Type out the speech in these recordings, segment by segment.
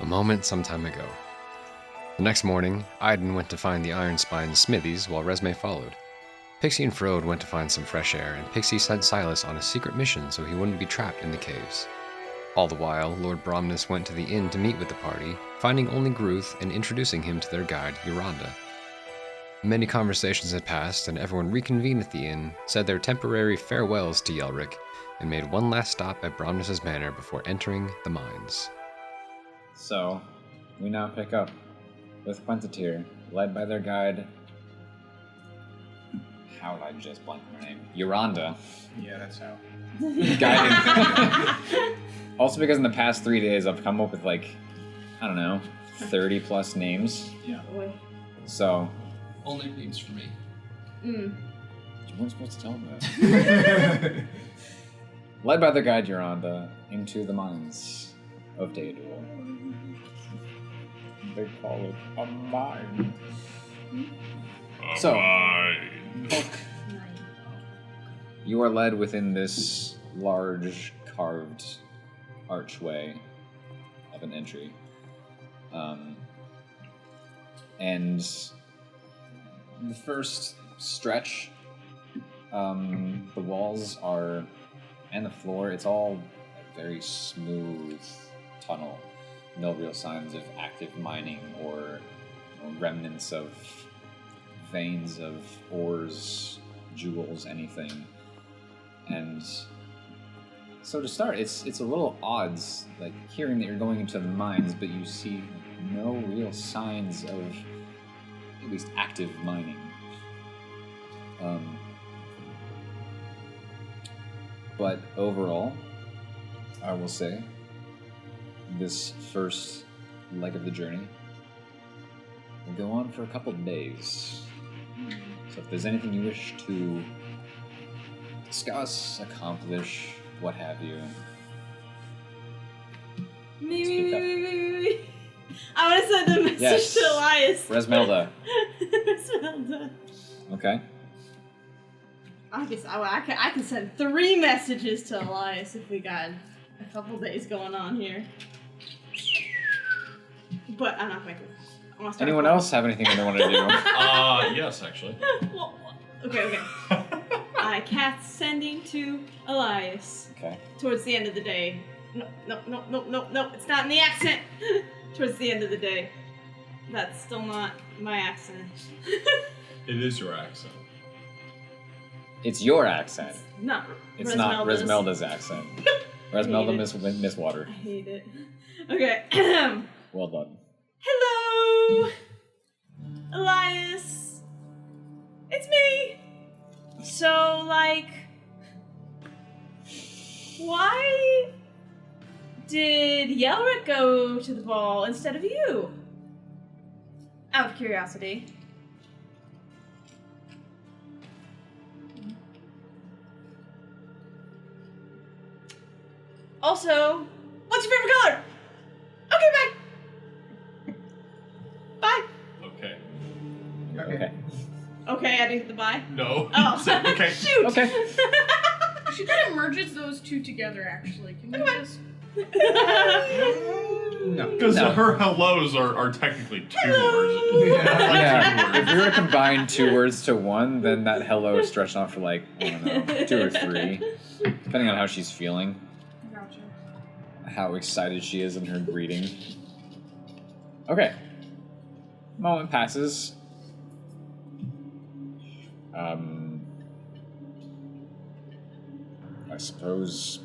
A moment some time ago. The next morning, Aiden went to find the Iron Spine's smithies while Resme followed. Pixie and Frode went to find some fresh air, and Pixie sent Silas on a secret mission so he wouldn't be trapped in the caves. All the while, Lord Bromnus went to the inn to meet with the party, finding only Gruth and introducing him to their guide, Yoronda. Many conversations had passed, and everyone reconvened at the inn, said their temporary farewells to Yelric, and made one last stop at Bromnus's manor before entering the mines. So, we now pick up with Quenta'tir, led by their guide. How did I just blank her name? Yoronda. Yeah, that's how. Guiding. Also, because in the past 3 days, I've come up with 30 plus names. Yeah. So. Only names for me. You weren't supposed to tell them that. Led by their guide Yoronda into the mines of Daedul. They call it a mine. So, you are led within this large carved archway of an entry. And the first stretch, the walls are, and the floor, it's all a very smooth tunnel. No real signs of active mining or remnants of veins of ores, jewels, anything. And so to start, it's a little odd, like hearing that you're going into the mines, but you see no real signs of at least active mining. But overall, I will say, this first leg of the journey will go on for a couple of days. So if there's anything you wish to discuss, accomplish, what have you. Me. I want to send a message to Elias. Resmelda. Resmelda. Okay. I guess I can send 3 messages to Elias if we got a couple days going on here. But I'm not making. Anyone else have anything they want to do? Yes, actually. Well, okay. I cast sending to Elias. Okay. Towards the end of the day. No, it's not in the accent. Towards the end of the day. That's still not my accent. It is your accent. It's your accent. It's not Resmelda's accent. Resmelda Miss Water. I hate it. Okay. Well done. Hello! Elias! It's me! So, why did Yelric go to the ball instead of you? Out of curiosity. Also, what's your favorite color? Okay, bye! Bye! Okay. Okay, I didn't get the bye? No. Oh. Okay. Shoot! Okay. She kind of merges those two together, actually. Can you just... No. Because her hellos are technically 2 words. Yeah. If we were to combine 2 words to one, then that hello is stretched out for I don't know, 2 or 3. Depending on how she's feeling. Gotcha. How excited she is in her greeting. Okay. Moment passes. I suppose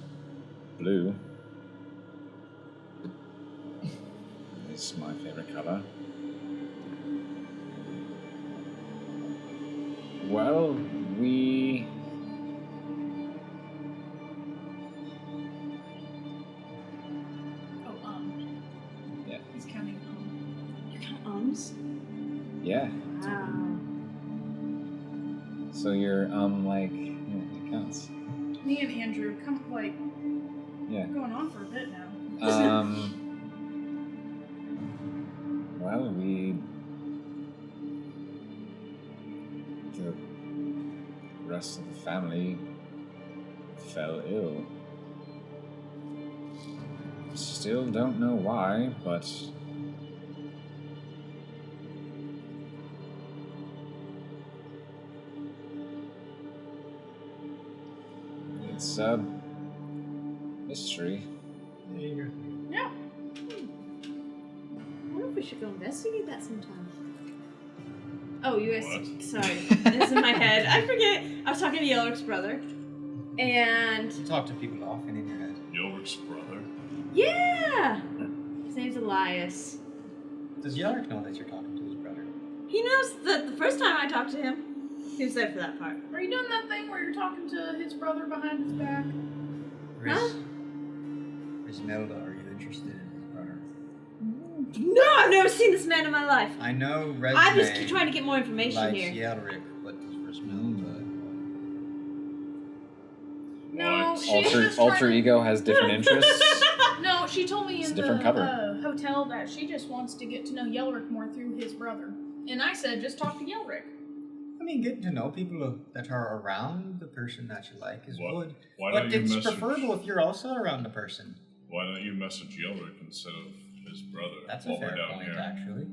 blue is my favorite color. Well, we... Yeah. He's counting You count ums? Yeah. Wow. So you're, it counts. Me and Andrew, Yeah. going on for a bit now. Well, the rest of the family fell ill. Still don't know why, but... It's a mystery. Yeah. I wonder if we should go investigate that sometime. Oh, you guys. What? Sorry. It's in my head. I forget. I was talking to Yelric's brother. And. You talk to people often in your head. Yelric's brother. Yeah! His name's Elias. Does Yelric know that you're talking to his brother? He knows that the first time I talked to him, he was there for that part. Are you doing that thing where you're talking to his brother behind his back? Huh? Rismelda, are you interested in his brother? No, I've never seen this man in my life. I know Resme I'm just trying to get more information likes here. Yelric, but does Rismelda... No, What? she's just Alter trying to- ego has different interests. No, she told me It's in a different the cover. hotel that she just wants to get to know Yelric more through his brother. And I said, just talk to Yelric. I mean, getting to know people that are around the person that you like is What? good. Why But don't you it's message? preferable if you're also around the person. Why don't you message Yelric instead of his brother That's a while we're fair down point, here? actually.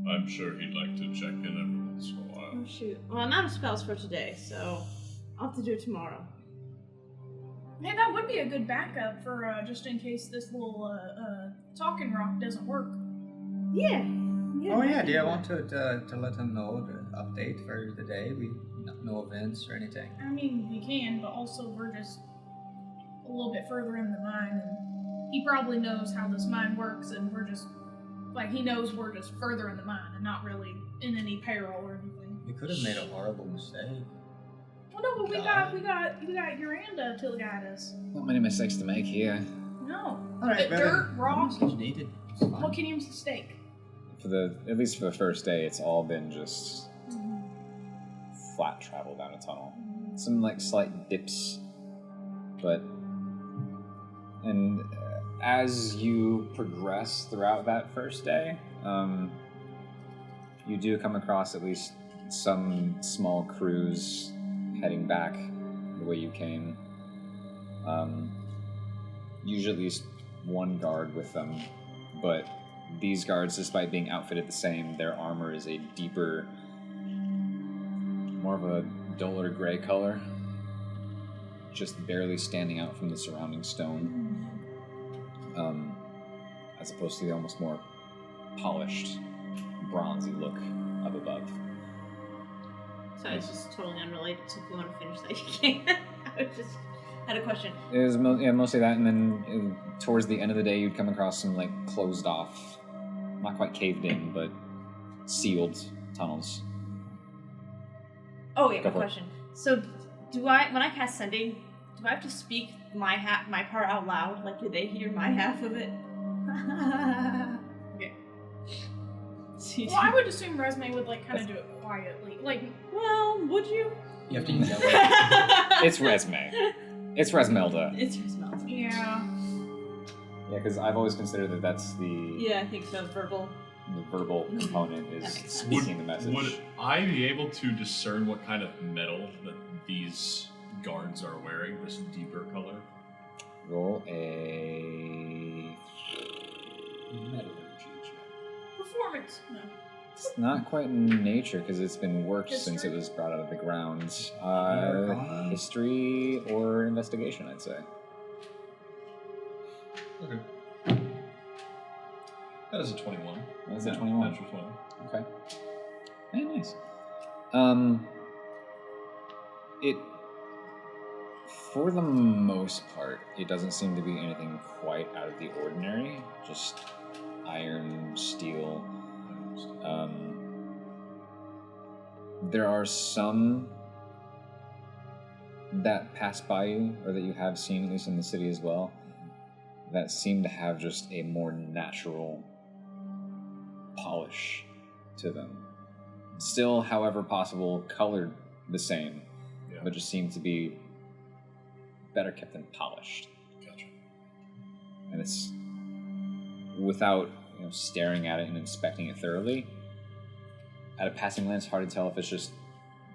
I'm sure he'd like to check in every once in a while. Oh, shoot. Well, I'm out of spells for today, so I'll have to do it tomorrow. Hey, that would be a good backup for just in case this little talking rock doesn't work. Yeah. Oh yeah, do you want to let them know the update for the day? No events or anything. I mean, we can, but also we're just a little bit further in the mine, and he probably knows how this mine works, and we're just like he knows we're just further in the mine and not really in any peril or anything. You could have made a horrible mistake. Well, no, but we got Uranda to guide us. Not many mistakes to make here. No, Alright, dirt, rock. Much needed. It's fine. What can you mistake? At least for the first day, it's all been just flat travel down a tunnel. Some like slight dips, but as you progress throughout that first day, you do come across at least some small crews heading back the way you came. Usually at least one guard with them, but these guards, despite being outfitted the same, their armor is a deeper, more of a duller gray color, just barely standing out from the surrounding stone, as opposed to the almost more polished, bronzy look up above. So it's just totally unrelated, so if you want to finish that, you can. I just had a question. It was mostly that, and then towards the end of the day, you'd come across some like closed off, not quite caved in, but sealed tunnels. Oh, yeah, Go good for it. question. So, when I cast Sending, do I have to speak my part out loud? Like, do they hear my half of it? Okay. Well, I would assume Resme would like kind of do it quietly. Like, Well, would you? You have to use that. It's Resme. It's Resmelda. It's her smell. yeah. Yeah, because I've always considered that that's Yeah, I think so. Verbal. the verbal component is That makes sense. speaking the message. Would I be able to discern what kind of metal that these guards are wearing? This deeper color? Roll a Metallurgy check. Performance. No. It's not quite in nature because it's been worked since it History? was brought out of the ground. Arcana? History or investigation, I'd say. Okay. That is a 21. That's a Yeah, 21. Natural 20. Okay. Very nice. It, for the most part, it doesn't seem to be anything quite out of the ordinary. Just iron, steel. There are some that pass by you, or that you have seen, at least in the city as well, that seem to have just a more natural polish to them. Still, however possible, colored the same, Yeah. but just seem to be better kept and polished. Gotcha. And it's without staring at it and inspecting it thoroughly. At a passing glance, hard to tell if it's just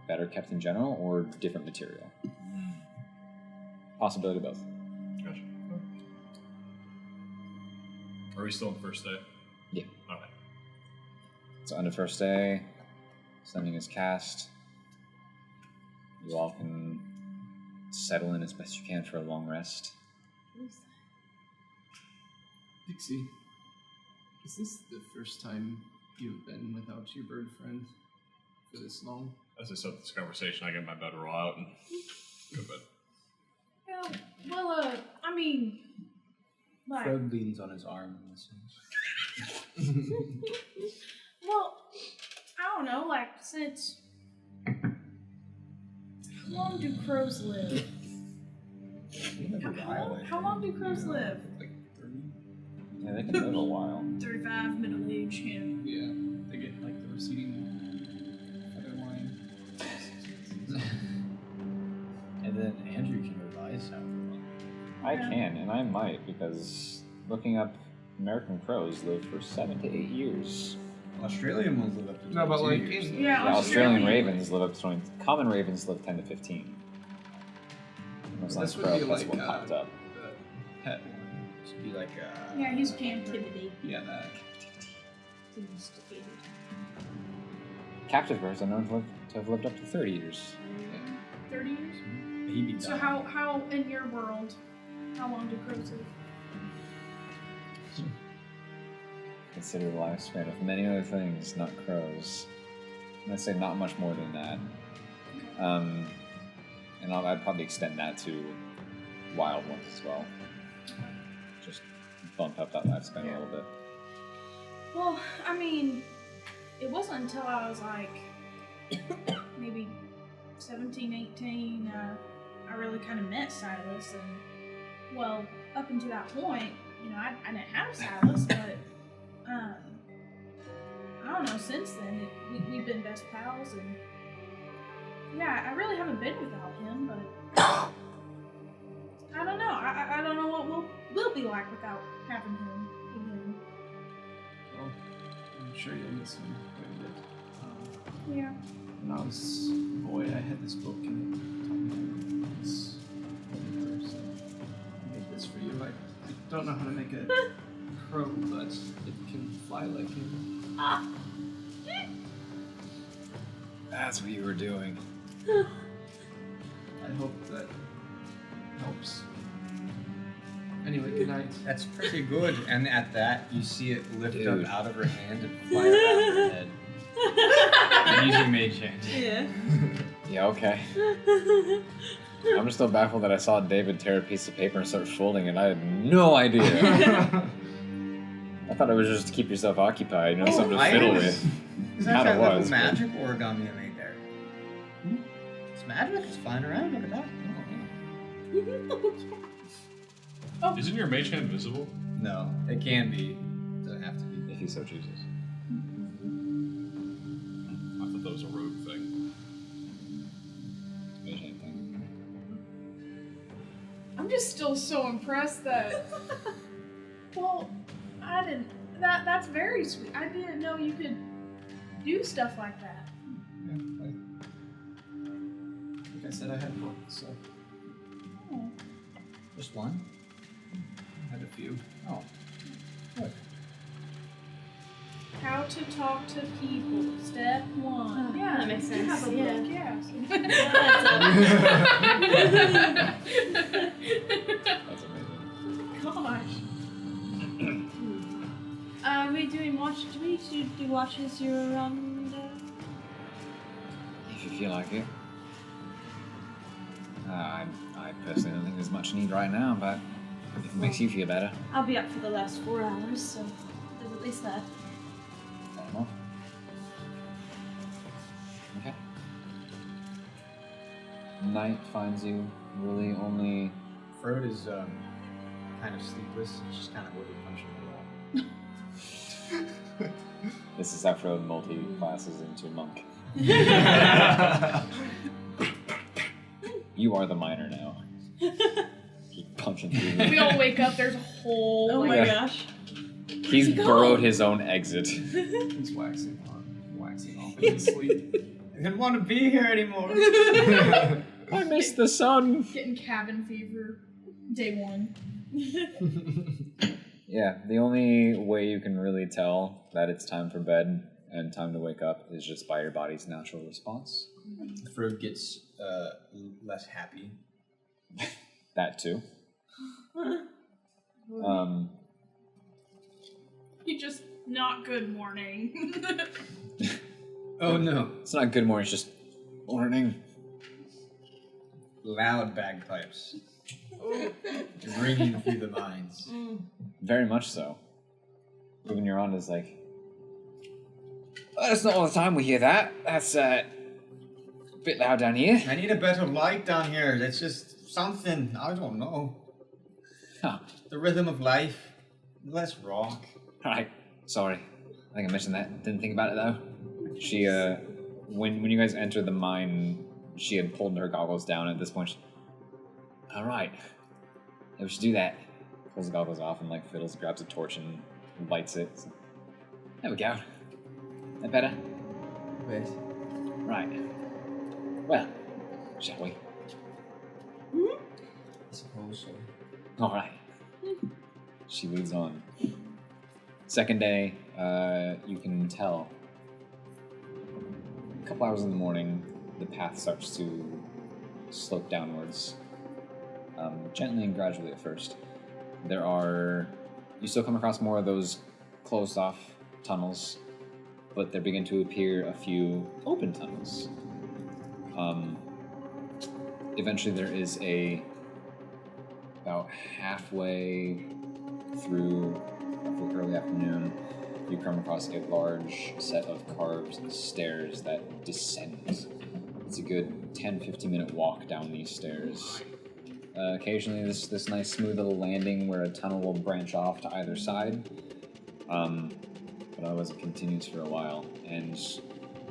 better kept in general or different material. Possibility of both. Gotcha. Are we still on the first day? Yeah. Okay. So on the first day, something is cast. You all can settle in as best you can for a long rest. Pixie, is this the first time you've been without your bird friend for this long? As I start this conversation, I get my bed roll out and go to bed. Well, I mean, like, Fred leans on his arm and listens. well, I don't know, like, since, how long do crows live? How long do crows live? Like 30? Yeah, they can live a while. 35, middle age, yeah. Yeah, they get like the receding feather line. And then Andrew can revise however long. I can, and I might, because looking up American crows live for 7 to 8 years. Australian ones live up to 22 No, but like years. in, Yeah, Yeah, Australian Australian. ravens live up to 20. Common ravens live 10 to 15. Most this like would be crow, that's like what popped up. the pet one. This would be like Yeah, he's pampered. Captivity. Yeah, that. Domesticated. Captive birds are known to have lived up to 30 years. 30 years? he'd be So dying. how, in your world, how long do crows live? Consider the lifespan of many other things, not crows. I'd say not much more than that. And I'd probably extend that to wild ones as well. Just bump up that lifespan a little bit. Well, I mean, it wasn't until I was like maybe 17, 18, I really kind of met Silas. And, well, up until that point, you know, I didn't have Silas, but, I don't know, since then, we've been best pals, and, yeah, I really haven't been without him, but, I don't know. I don't know what we'll be like without having him again. Well, I'm sure you'll miss him quite a bit. Yeah. When I was a boy, I had this book and it taught me this so I made this for you. I don't know how to make a crow, but it can fly like him. That's what you were doing. I hope that helps. Anyway, good night. That's pretty good. And at that, you see it lift Dude. up out of her hand and fly around her head. Using mage hand. Yeah. Yeah, okay. I'm still baffled that I saw David tear a piece of paper and start folding it. I had no idea. I thought it was just to keep yourself occupied, you know, something to fiddle with. Is that Kinda little was, but- magic origami I made there? It's magic. It's flying around. Look at that. Isn't your mage hand visible? No, it can be. It doesn't have to be. If he so chooses. I thought that was a rogue thing. Mage hand thing. I'm just still so impressed that. Well, I didn't. That's very sweet. I didn't know you could do stuff like that. Yeah, like I said, I had one, so Oh. Just one? I had a few. Oh. Good. How to talk to people. Step 1. Oh, Yeah, that makes you sense, have a yeah. book, yes. That's amazing. Gosh. Are we doing watch? Do we do watches year round? If you feel like it. I personally don't think there's much need right now, but if it makes you feel better, I'll be up for the last 4 hours, so there's at least that. fair enough. Okay. Night finds you really only. Frode is kind of sleepless. He's just kind of over punching the wall. This is after multi-classes into monk. You are the miner now. Keep punching through. We all wake up, there's a whole. Oh like, my Yeah. gosh. He's burrowed his own exit. He's waxing off in his sleep. I didn't want to be here anymore. I miss the sun. Getting cabin fever. Day 1. Yeah, the only way you can really tell that it's time for bed and time to wake up is just by your body's natural response. Fruit gets less happy. That too. You just not good morning. Oh no. It's not good morning, it's just morning. Loud bagpipes. Ringing through the mines. Very much so. Even your aunt is like, oh, that's not all the time we hear that. That's a bit loud down here. I need a bit of light down here. That's just something. I don't know. Huh. The rhythm of life. Let's rock. Alright, sorry. I think I mentioned that. Didn't think about it though. She, when you guys entered the mine, she had pulled her goggles down at this point. Alright. Yeah, we should do that. Pulls the goggles off and like fiddles, grabs a torch and lights it. So, there we go. That better? Wait. Right. Well, shall we? I suppose so. Alright. She leads on. Second day, you can tell. A couple hours in the morning, the path starts to slope downwards. Gently and gradually at first. You still come across more of those closed off tunnels, but there begin to appear a few open tunnels. Eventually there is about halfway through the early afternoon, you come across a large set of carved stairs that descend. It's a good 10-15 minute walk down these stairs. Occasionally this nice smooth little landing where a tunnel will branch off to either side. But otherwise it continues for a while. And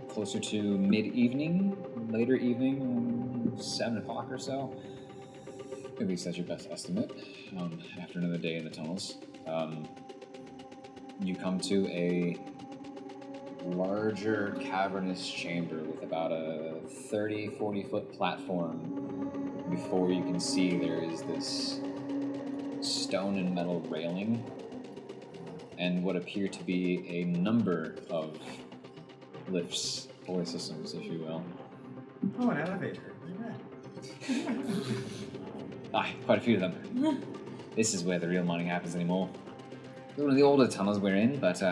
closer to mid-evening, later evening, 7 o'clock or so, at least that's your best estimate, after another day in the tunnels, you come to a larger cavernous chamber with about a 30-40 foot platform. Before you can see there is this stone and metal railing and what appear to be a number of lifts, pulley systems, if you will. Oh, an elevator. Quite a few of them. This is where the real mining happens anymore. One of the older tunnels we're in, but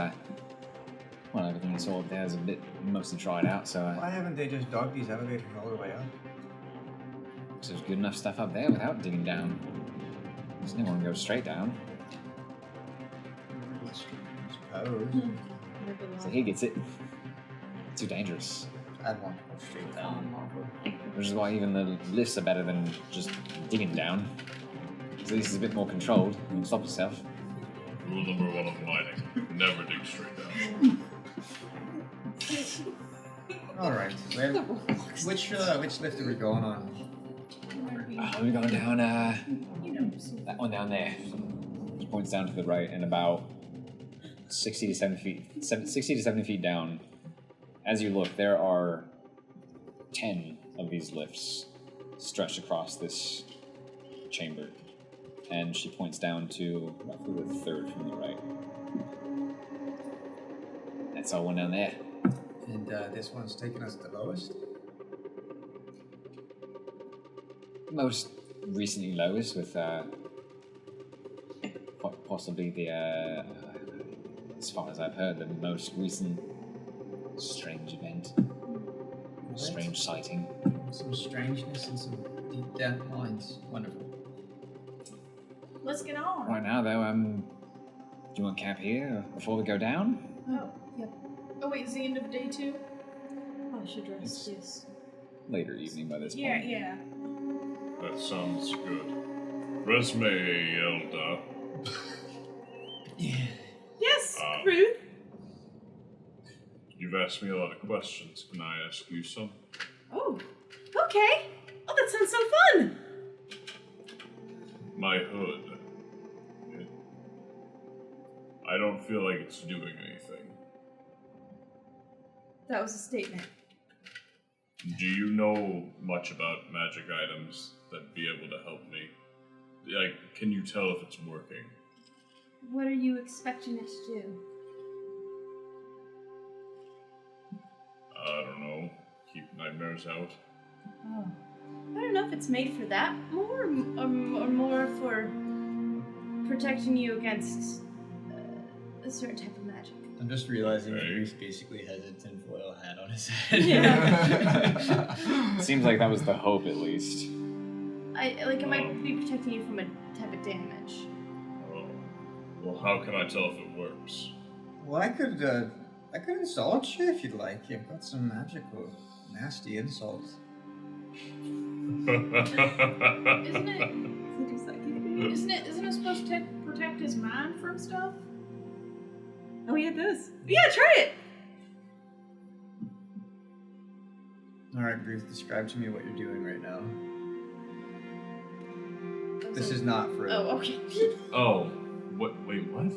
everything we saw up there is a bit mostly dried out, so Why haven't they just dug these elevators all the way up? there's good enough stuff up there without digging down. There's no one to go straight down. I suppose. So he gets it. Too dangerous. I'd want to go straight down. Which is why even the lifts are better than just digging down. So this is a bit more controlled. You can stop yourself. Rule number 1 of mining: never dig straight down. All right. Well, which lift are we going on? We're going down, that one down there. Which points down to the right and about 60 to 70 feet down. As you look, there are 10 of these lifts stretched across this chamber. And she points down to roughly the third from the right. That's all one down there. And this one's taking us the lowest? Most recently lowest, with possibly the, as far as I've heard, the most recent strange event. Strange sighting. Some strangeness and some deep damp mines. Wonderful. Let's get on. Right now, though, do you want camp here before we go down? Oh, yep. Oh wait, is the end of day 2? I should rest, yes. Later evening by this Yeah, point. yeah. That sounds good. Resume, Elda. Yes, Um, Ruth. You've asked me a lot of questions. Can I ask you some? Oh, okay. Oh, that sounds so fun. My hood. I don't feel like it's doing anything. That was a statement. Do you know much about magic items that'd be able to help me? Like, can you tell if it's working? What are you expecting it to do? I don't know. Keep nightmares out. Oh. I don't know if it's made for that more or more for protecting you against a certain type of magic. I'm just realizing that Okay. Reese basically has a tinfoil hat on his head. Yeah. Seems like that was the hope, at least. It might be protecting you from a type of damage. Oh. Well, how can I tell if it works? Well, I could insult you if you'd like. You've got some magical, nasty insults. Isn't it supposed to protect his mind from stuff? Oh yeah, it does. Yeah, try it. All right, Ruth, describe to me what you're doing right now. This is not for. Oh, okay. Oh, what? Wait, what?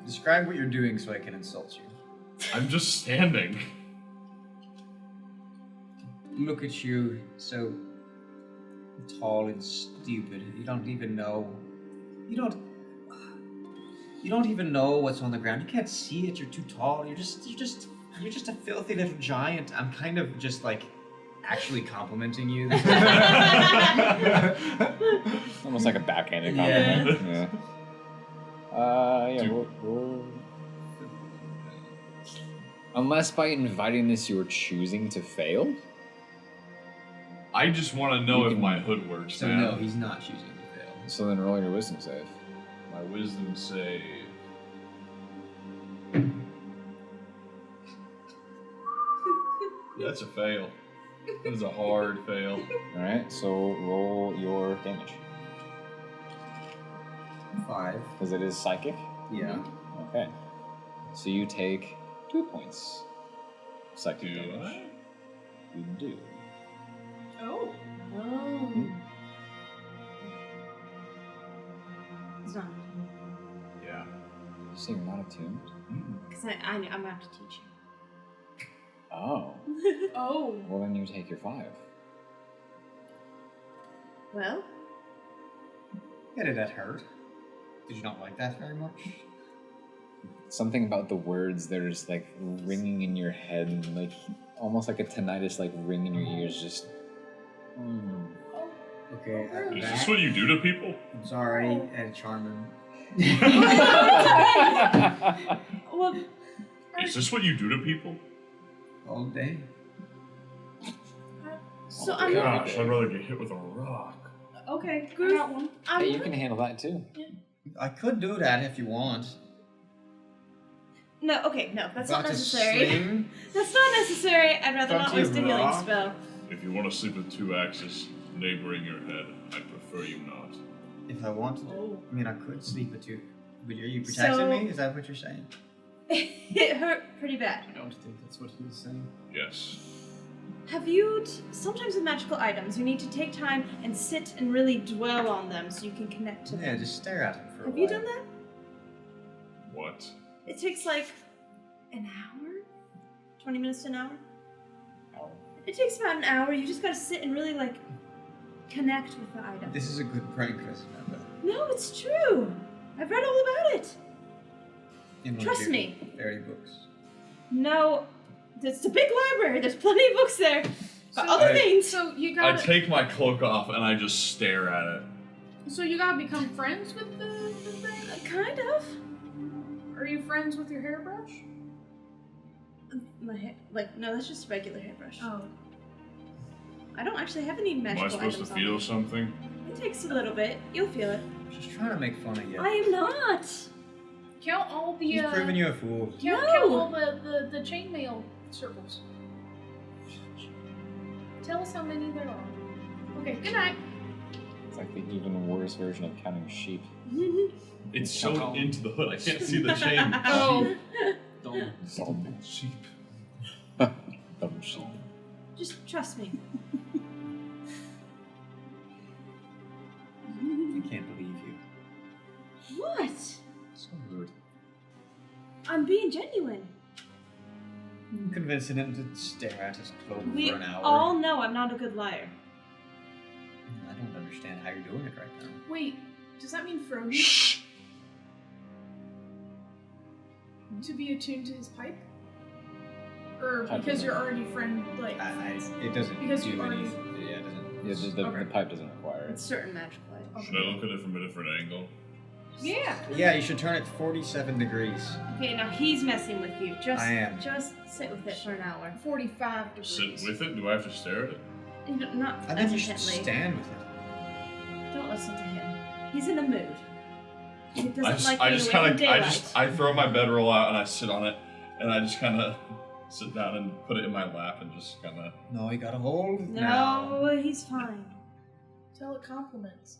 Describe what you're doing so I can insult you. I'm just standing. Look at you, so tall and stupid. You don't even know. You don't even know what's on the ground. You can't see it. You're too tall. You're just a filthy little giant. I'm kind of just like actually complimenting you. Almost like a backhanded Yeah. compliment. Yeah. We'll... Unless by inviting this you're choosing to fail? I just want to know You if can- my hood works, So man. no, he's not choosing to fail. So then roll your wisdom save. My wisdom save. That's a fail. That is a hard fail. Alright, so roll your damage. 5. Because it is psychic. Yeah. Okay. So you take 2 points. Psychic Do damage. I? You do. Oh. Oh. It's not. Yeah. You say you're not attuned? Because I'm going to have to teach Oh. you. Oh. Well, then you take your 5. Well, Yeah, did that hurt? Did you not like that very much? Something about the words there's like ringing in your head, like almost like a tinnitus, like ring in your ears. Just. Okay. Is this what you do to people? I'm sorry, Ed Charman. well, Is this what you do to people? All day. so Oh, I'm God. Gosh, I'd rather get hit with a rock. Okay. I Groove. got one. I'm Hey, you can handle that too. I could do that if you want. No, okay, no, that's not About to necessary. sling? That's not necessary. I'd rather About not to waste a healing rock? spell. If you want to sleep with 2 axes neighboring your head, I prefer you not. If I wanted to. Oh. I mean, I could sleep with you. But are you protecting So- me? Is that what you're saying? It hurt pretty bad. I don't think that's what he was saying. Yes. Have you, sometimes with magical items, you need to take time and sit and really dwell on them so you can connect to Yeah, them. just stare at him for a Have while. you done that? What? It takes like an hour? 20 minutes to an hour? Oh. It takes about an hour. You just gotta sit and really like connect with the item. This is a good prank, Samantha. No, it's true. I've read all about it. In one of Trust your me. Fairy books. No, it's a big library. There's plenty of books there. But So- other things. So you I gotta. take my cloak off and I just stare at it. So you gotta become friends with the thing. Kind of. Are you friends with your hairbrush? My hair, like, no, that's just a regular hairbrush. Oh. I don't actually have any Am magical I supposed to items on feel me. something? It takes a little bit. You'll feel it. Just trying to make fun of you. I am not. Count all the. He's proving you a fool. Count No. all the chainmail circles. Tell us how many there are. Okay. Good night. It's like the even worse version of counting sheep. It's sewn into the hood. I can't see the chain. Oh. Don't. Dumb Sheep. sheep. Just trust me. I can't believe you. What? So rude. I'm being genuine. I'm convincing him to stare at his cloak We for an hour. all know I'm not a good liar. I don't understand how you're doing it right now. Wait. Does that mean Frodo? Shh. To be attuned to his pipe? Or Pipe because doesn't- you're already friend, like... It doesn't Because you do already- anything. Yeah, it doesn't. Yeah, the Okay. pipe doesn't require It's it. certain magical items. Should I look at it from a different angle? Yeah. Yeah, you should turn it 47 degrees. Okay, now he's messing with you. Just, I am. Just sit with it for an hour. 45 degrees. Sit with it? Do I have to stare at it? You don't- Not I think you should hesitantly. stand with it. Don't listen to him. He's in a mood. He doesn't I just, like I being just away kind from of, daylight. I throw my bedroll out and I sit on it, and I just kind of sit down and put it in my lap and just kind of. No, you gotta hold it now. No, he's fine. Tell it compliments.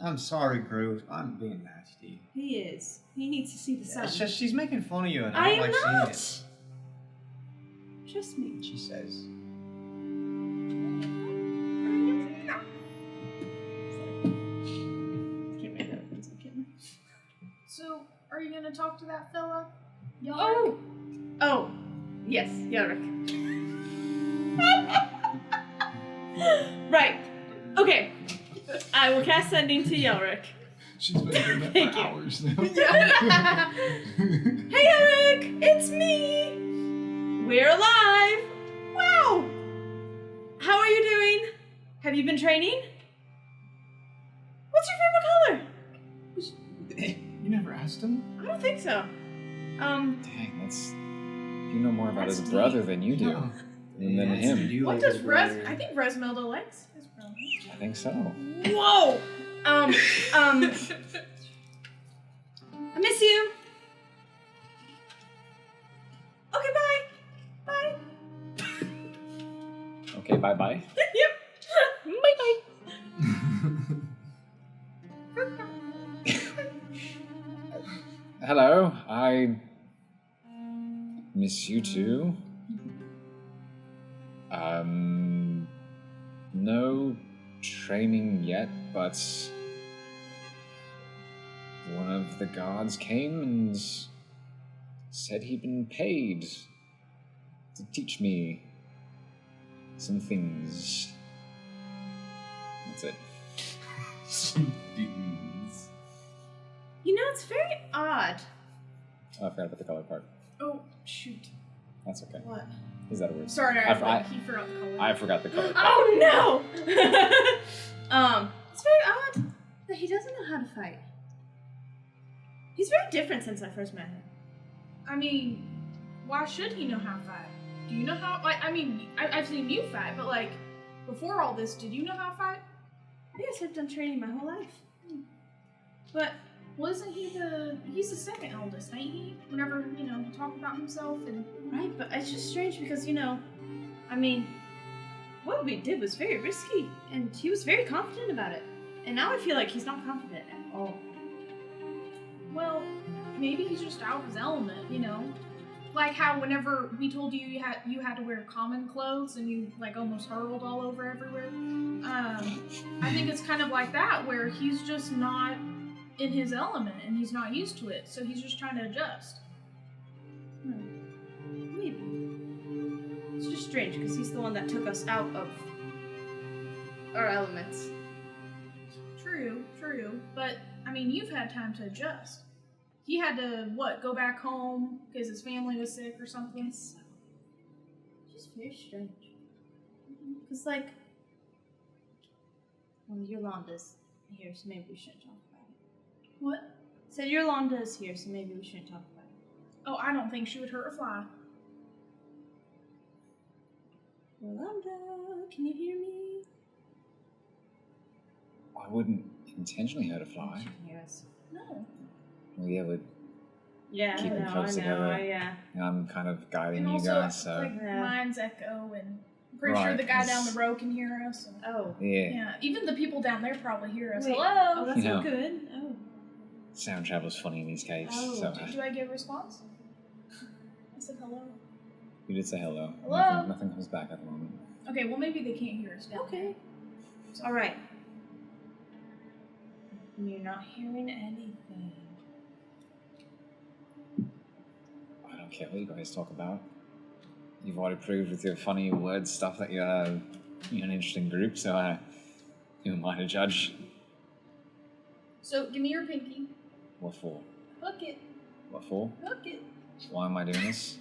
I'm sorry, Groot. I'm being nasty. He is. He needs to see the sun. It's just she's making fun of you, and I I am don't like not. seeing Trust me. it. She says. Can't make that up. It's okay. So, are you gonna talk to that fella? Oh! Oh! Yes, Yorick. Right. Okay. I will cast sending to Yorick. She's been doing that Thank for you. hours now. Hey Yorick! It's me! We're alive! Wow! How are you doing? Have you been training? What's your favorite color? You never asked him? I don't think so. Dang, that's. You know more about That's his brother deep. than you do. No. And then him. What does I think Resmelda likes his brother. I think so. Whoa! I miss you. Okay, bye. Bye. Okay, bye bye. Yep. Bye bye. Hello, I miss you too. No training yet, but one of the guards came and said he'd been paid to teach me some things. That's it. You know, it's very odd. Oh, I forgot about the color part. Oh, shoot. That's okay. What? Is that a word? Sorry, I he forgot the color. I forgot the color part. Oh no! It's very odd that he doesn't know how to fight. He's very different since I first met him. I mean, why should he know how to fight? Do you know how? Like, I mean, I've seen you fight, but like, before all this, did you know how to fight? Yes, I've done training my whole life. But Wasn't he's the second eldest, ain't he? Whenever, talk about himself and... right, but it's just strange because, I mean, what we did was very risky, and he was very confident about it. And now I feel like he's not confident at all. Well, maybe he's just out of his element, Like how whenever we told you you had to wear common clothes and you like almost hurled all over everywhere. I think it's kind of like that where he's just not in his element and he's not used to it, so he's just trying to adjust. Maybe. It's just strange because he's the one that took us out of our elements. True, but I mean you've had time to adjust. He had to go back home because his family was sick or something. It's just very strange. Because, well, Yolanda's here, so maybe we shouldn't talk about it. What? Said Yolanda's here, so maybe we shouldn't talk about it. Oh, I don't think she would hurt a fly. Yolanda, can you hear me? I wouldn't intentionally hurt a fly. She can hear us. No. Well, yeah, but Yeah, Keep them close together. yeah. I'm kind of guiding And you also, guys, so Yeah. minds echo, and I'm pretty sure Right, the guy down it's- the road can hear us. And, Oh. yeah. yeah, even the people down there probably hear us. Wait. Hello. Oh, that's You know. not good. Oh. Sound travel's funny in these caves. Oh, so Do I get a response? I said hello. you did say hello. Hello? Nothing comes back at the moment. Okay, well maybe they can't hear us down Okay. there. All right. You're not hearing anything. I don't care what you guys talk about. You've already proved with your funny word stuff that you're an interesting group, so who am I to judge? So give me your pinky. What for? Hook it. What for? Hook it. Why am I doing this?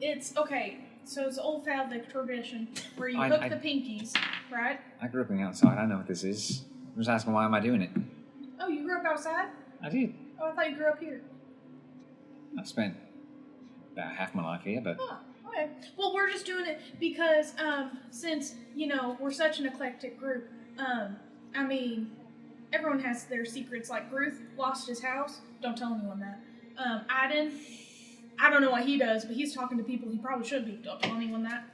It's okay. So it's old Falvic tradition where you I- hook I- the pinkies, right? I grew up on the outside. I know what this is. I'm just asking why am I doing it? Oh, you grew up outside? I did. Oh, I thought you grew up here. I spent about half my life here, but Oh, okay. Well, we're just doing it because, since, we're such an eclectic group, I mean, everyone has their secrets. Like, Ruth lost his house. Don't tell anyone that. Aiden, I don't know what he does, but he's talking to people he probably should be. Don't tell anyone that.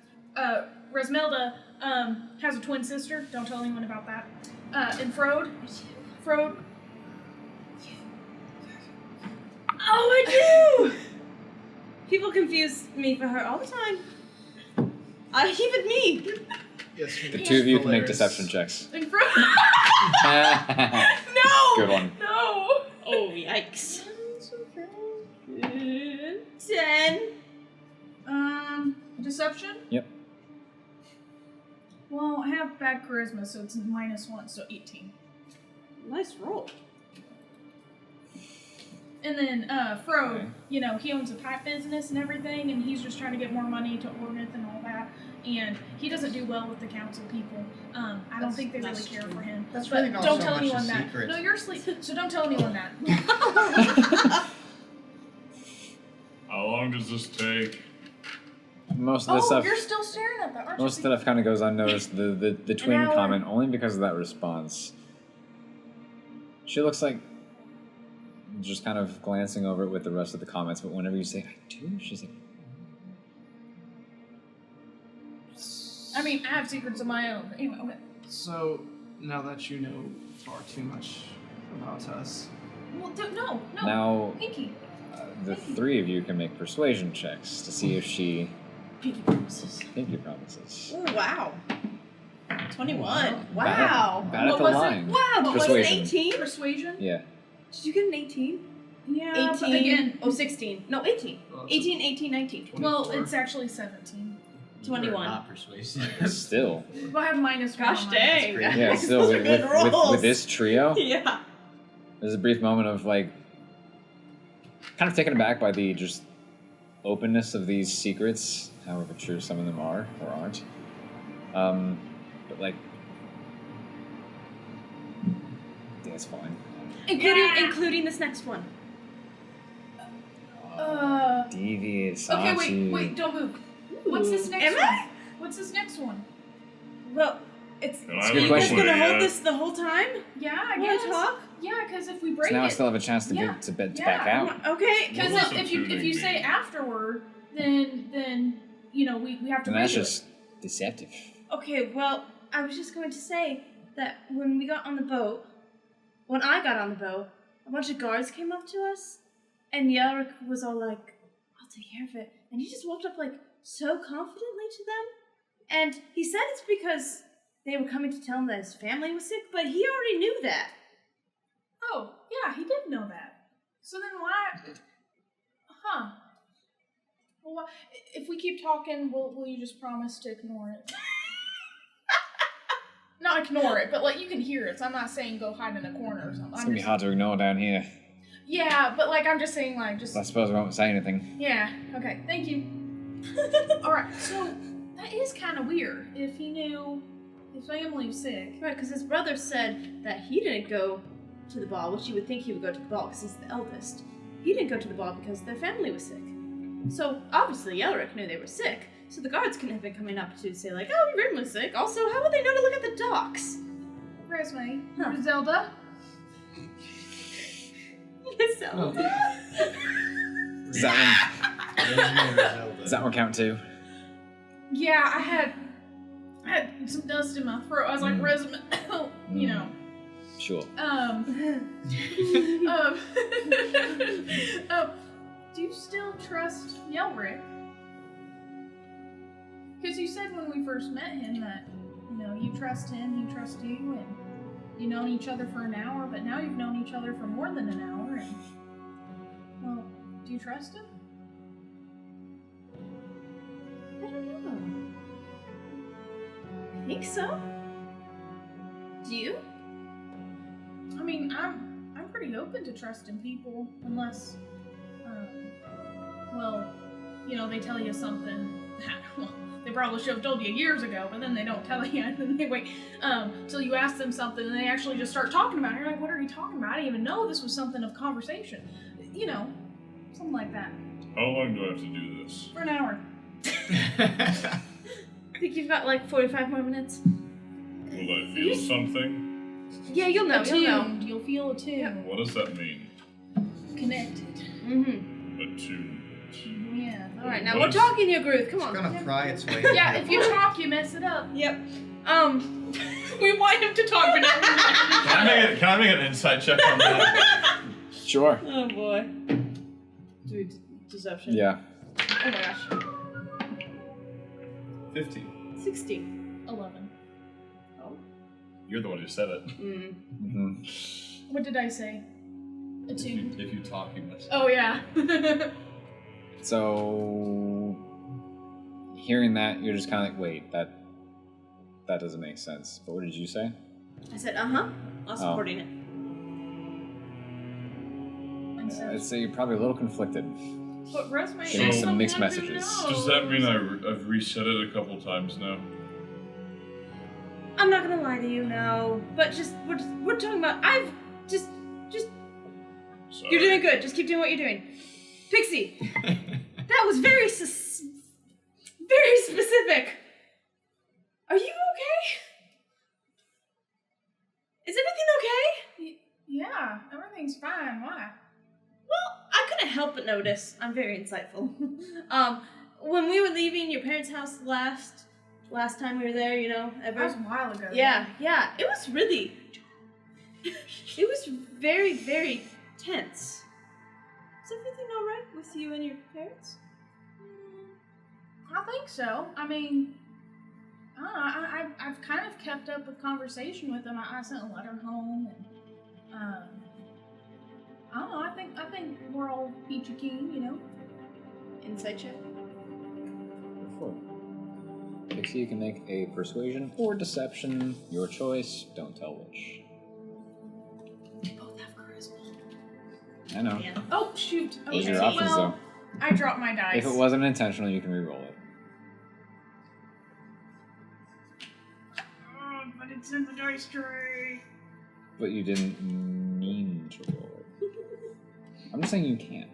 Resmelda, has a twin sister. Don't tell anyone about that. And Frode. Oh, I do! People confuse me for her all the time. Even me. Yes, the two of you can make deception checks. And Frode. No! Good one. No! Oh, yikes. 10. Deception? Yep. Well, I have bad charisma, so it's -1, so 18. Nice roll. And then, Frode, Okay. he owns a pipe business and everything, and he's just trying to get more money to Ornith and all that. And he doesn't do well with the council people. I don't That's- think they really that's care true. for him. That's But really not don't so tell much a anyone that. secret. No, you're asleep, so don't tell anyone that. How long does this take? Most of the stuff. You're still staring at that, aren't you? Most stuff kind of goes unnoticed. The twin hour. comment only because of that response. She looks like just kind of glancing over it with the rest of the comments, but whenever you say "I do," she's like, I mean, I have secrets of my own. Anyway, okay. So, now that you know far too much about us, Well, no. now Pinky. the three of you can make persuasion checks to see if she Pinky promises. pinky promises. Oh, wow. 21. Bad Wow. at What the was it? line. Wow, but was it Persuasion. 18? Persuasion? Yeah. Did you get an 18? Yeah, 18. but again, Oh, 16. No, 18. Well, it's 18, 18, 19. well, 24. it's actually 17. You are 21. Not persuasive. Still. Well, I have -1 Gosh on mine. dang. great. Yeah, still Those are with, good with rolls. this trio, Yeah. there's a brief moment of like kind of taken aback by the just openness of these secrets, however true some of them are or aren't. But like, yeah, it's fine. Including this next one. Devious. Okay, aren't you? wait, don't move. What's this next Am one? I? What's this next one? Well, it's. That's a good you question. guys gonna hold Yeah. this the whole time? Yeah, I Wanna guess. talk? Yeah, because if we So break now I it, still have a chance to Yeah. get to bed to Yeah. back out. Okay. because What was if you substituting say me? afterward, then we have to. And that's redo it. just deceptive. Okay, well, I was just going to say that when we got on the boat, when I got on the boat, a bunch of guards came up to us, and Yelric was all like, I'll take care of it. And he just walked up, like, so confidently to them. And he said it's because they were coming to tell him that his family was sick, but he already knew that. Oh, yeah, he did know that. So then why? Huh. Well, why, if we keep talking, will you just promise to ignore it? Not ignore it, but like you can hear it. So I'm not saying go hide in a corner or something. It's I'm gonna be just- hard to ignore down here. Yeah, but like I'm just saying, like just. But I suppose I won't say anything. Yeah. Okay. Thank you. All right. So that is kind of weird. If he knew his family was sick. Right, because his brother said that he didn't go to the ball, which you would think he would go to the ball because he's the eldest. He didn't go to the ball because their family was sick. So obviously Yelric knew they were sick. So the guards couldn't have been coming up to say like, oh, your family's sick. Also, how would they know to look at the docks? Resume. Huh. Zelda. So, Does that one count too? Yeah, I had some dust in my throat. I was like, resume. You know. Sure. Do you still trust Yelric? Because you said when we first met him that, you trust him, he trusts you, and you've known each other for an hour, but now you've known each other for more than an hour, and, well, do you trust him? I don't know. I think so. Do you? I mean, I'm pretty open to trusting people, unless well, they tell you something that, well, they probably should have told you years ago, but then they don't tell you, and then they wait till you ask them something, and they actually just start talking about it. You're like, what are you talking about? I didn't even know this was something of conversation. Something like that. How long do I have to do this? For an hour. I think you've got like 45 more minutes. Will I feel something? Yeah, you'll know. Attuned. You'll feel attuned. Yeah. What does that mean? Connected. Mm-hmm. Attuned. Yeah. All right, now What we're is- talking your groove. Come on. It's gonna pry its way. Yeah, if you talk, you mess it up. Yep. We want him to talk, but not Can I make an insight check on that? Sure. Oh boy. Do deception. Yeah. Oh my gosh. 15. 16. 11. Oh. You're the one who said it. Mm. Mm-hmm. What did I say? Attuned. If you talk, you must. Oh, yeah. So, hearing that, you're just kind of like, wait, that doesn't make sense. But what did you say? I said, uh-huh. I'm supporting it. And so, I'd say you're probably a little conflicted. But Rosemary Getting is some mixed someone who messages. Does that mean I've reset it a couple times now? I'm not gonna lie to you, no. But we're talking about. Just. Sorry. You're doing good. Just keep doing what you're doing. Pixie, that was very very specific. Are you okay? Is everything okay? yeah, everything's fine. Why? Well, I couldn't help but notice. I'm very insightful. When we were leaving your parents' house last time we were there, That was a while ago. Yeah. It was really. It was very, very tense. Is everything all right with you and your parents? I think so. I mean, I don't know. I've kind of kept up with conversation with them. I sent a letter home, and I don't know. I think we're all peachy keen, Insight check. Before. Pixie, you can make a persuasion or deception. Your choice. Don't tell which. They both have charisma. I know. Yeah. Oh shoot! Okay. Those are your options, well, I dropped my dice. If it wasn't intentional, you can re-roll it. But it's in the dice tray. But you didn't mean to roll it. I'm just saying you can.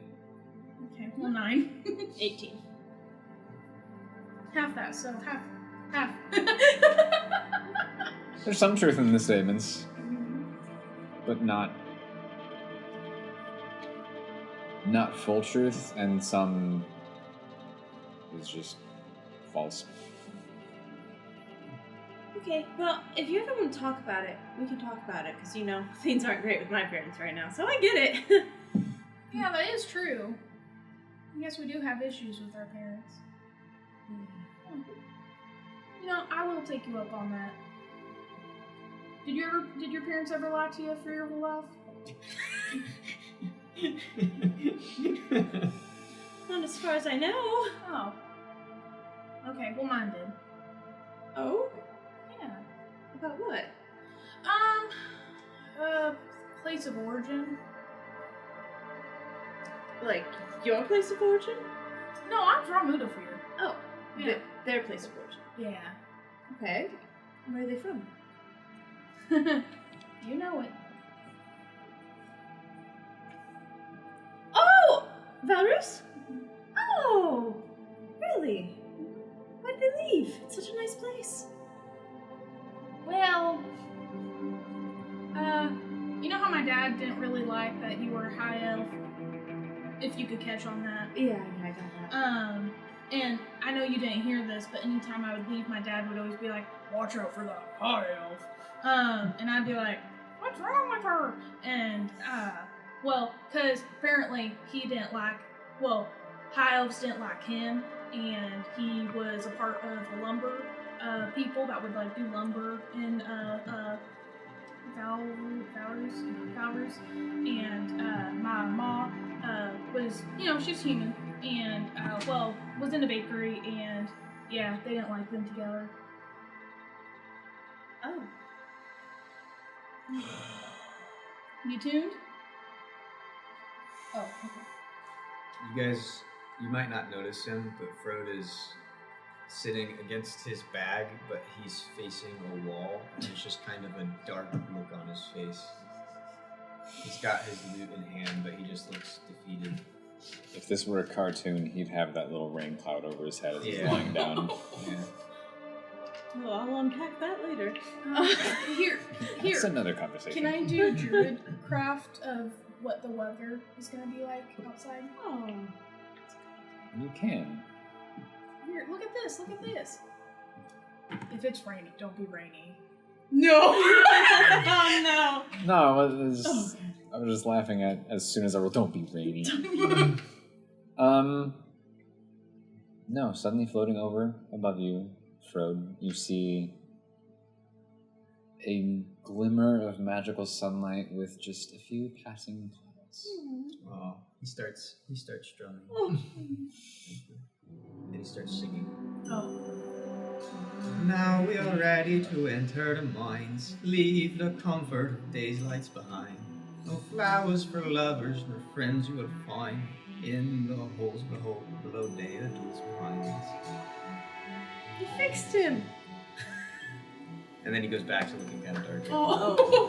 Okay, well 9. 18. Half that, so half. There's some truth in the statements, but not full truth, and some is just false. Okay, well, if you ever want to talk about it, we can talk about it, because, things aren't great with my parents right now, so I get it. Yeah, that is true. I guess we do have issues with our parents. I will take you up on that. Did your parents ever lie to you for your whole life? Not as far as I know. Oh. Okay, well mine did. Oh? Yeah. About what? Place of origin. Like, your place of origin? No, I'm from Udafir. Oh, Yeah. their place of origin. Yeah. Okay. Where are they from? You know it. Oh! Valrus? Oh! Really? Why did they leave? It's such a nice place. Well, you know how my dad didn't really like that you were a high elf? If you could catch on that. Yeah, I got that. And I know you didn't hear this, but anytime I would leave, my dad would always be like, watch out for the high elf. And I'd be like, what's wrong with her? And, well, because apparently he didn't like, high elves didn't like him, and he was a part of the lumber people that would, like, do lumber in, Valrus. And, my mom, was, she's human, and, was in a bakery, and, yeah, they didn't like them together. Oh. You tuned? Oh, okay. You guys You might not notice him, but Frode is sitting against his bag, but he's facing a wall, and there's just kind of a dark look on his face. He's got his loot in hand, but he just looks defeated. If this were a cartoon, he'd have that little rain cloud over his head as he's Yeah. lying down. Yeah. Well, I'll unpack that later. Here. That's another conversation. Can I do druid craft of what the weather is going to be like outside? Oh. You can. Here, look at this. Look at this. If it's rainy, don't be rainy. No! Oh, no. No, I was just laughing at as soon as I wrote, don't be rainy. No, suddenly floating over above you, Frode, you see a glimmer of magical sunlight with just a few passing clouds. Oh, he starts strumming. And he starts singing. Oh. Now we are ready to enter the mines, leave the comfort of days lights behind. No flowers for lovers, nor friends you will find in the holes below Daedalus mines. You fixed him. And then he goes back to looking kind of dark. Oh.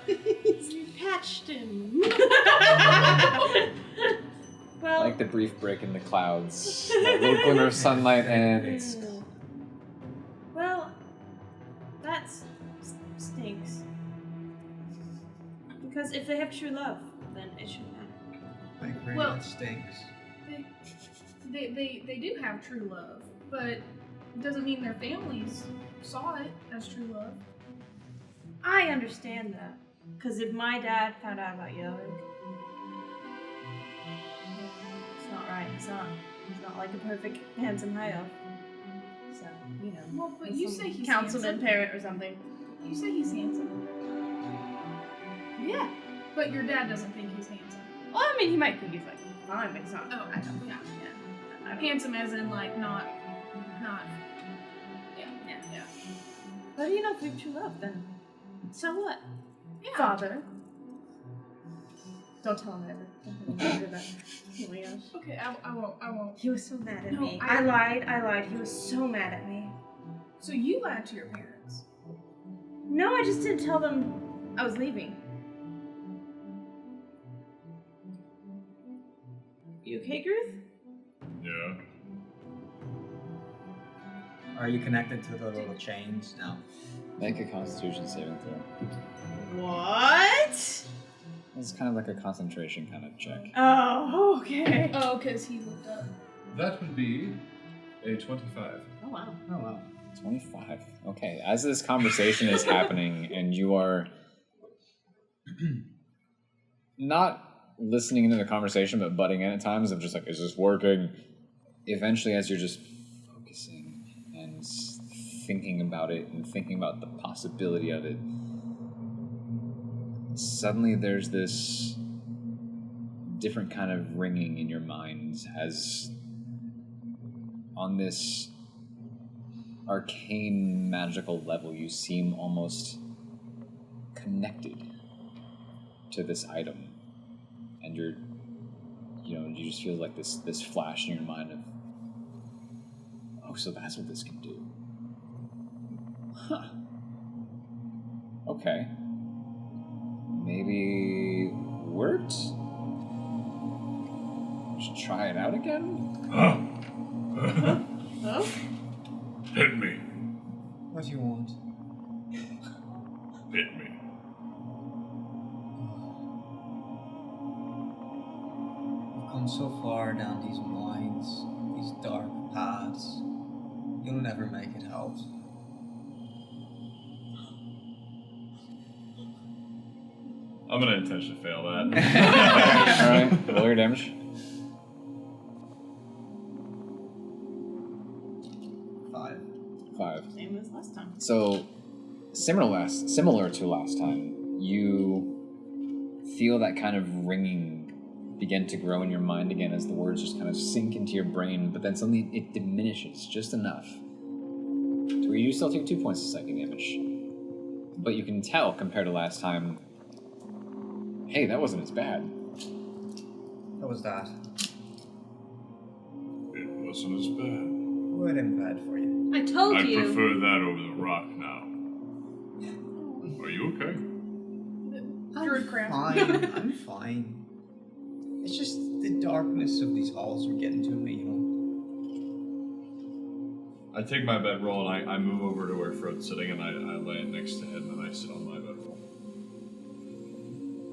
You patched him. Well, Like the brief break in the clouds, that little glimmer of sunlight, and it's well, that stinks. Because if they have true love, then it shouldn't matter. Like, really, Well- that stinks. They do have true love, but it doesn't mean their families saw it as true love. I understand that. Because if my dad found out about Yelric, it's not right. He's not like a perfect, handsome high elf. So, you know. Well, but he's you some say he's councilman handsome. parent or something. You say he's handsome, Yeah. but your dad doesn't think he's handsome. Well, I mean, he might think he's like fine, but he's not. Oh, I don't. yeah. I don't. Handsome as in like not. Yeah. But you know, if we have true love, then so what? Yeah. Father. Don't tell him ever. Don't tell him ever that. Oh my gosh. Okay, I won't. He was so mad at No, me. I- I lied. He was so mad at me. So you lied to your parents. No, I just didn't tell them I was leaving. You okay, Gruth? Yeah. Are you connected to the little chains? No. make a Constitution saving throw. What? It's kind of like a concentration kind of check. Oh, okay. Oh, because he looked up. That would be a 25. Oh, wow. Oh wow. 25. Okay, as this conversation is happening and you are not listening into the conversation but butting in at times of just like, is this working? Eventually, as you're just focusing and thinking about it and thinking about the possibility of it, suddenly there's this different kind of ringing in your mind as on this arcane magical level you seem almost connected to this item, and you just feel like this flash in your mind of, oh, so that's what this can do. Huh. Okay. Maybe worked? Should try it out again? Oh? Hit me. What do you want? Hit me. You've come so far down these mines, these dark paths. You'll never make it out. I'm gonna intentionally fail that. Alright, roll your damage. 5. Same as last time. So, similar to last time, you feel that kind of ringing begin to grow in your mind again as the words just kind of sink into your brain, but then suddenly it diminishes just enough to where you still take 2 points of psychic damage. But you can tell, compared to last time, hey, that wasn't as bad. What was that? wasn't as bad. Good, I'm glad for you. I told I you. prefer that over the rock now. Are you okay? Druid craft. Fine. I'm fine. It's just the darkness of these halls are getting to me, you know. I take my bedroll and I move over to where Frode's sitting and I lay it next to him and I sit on my bedroll.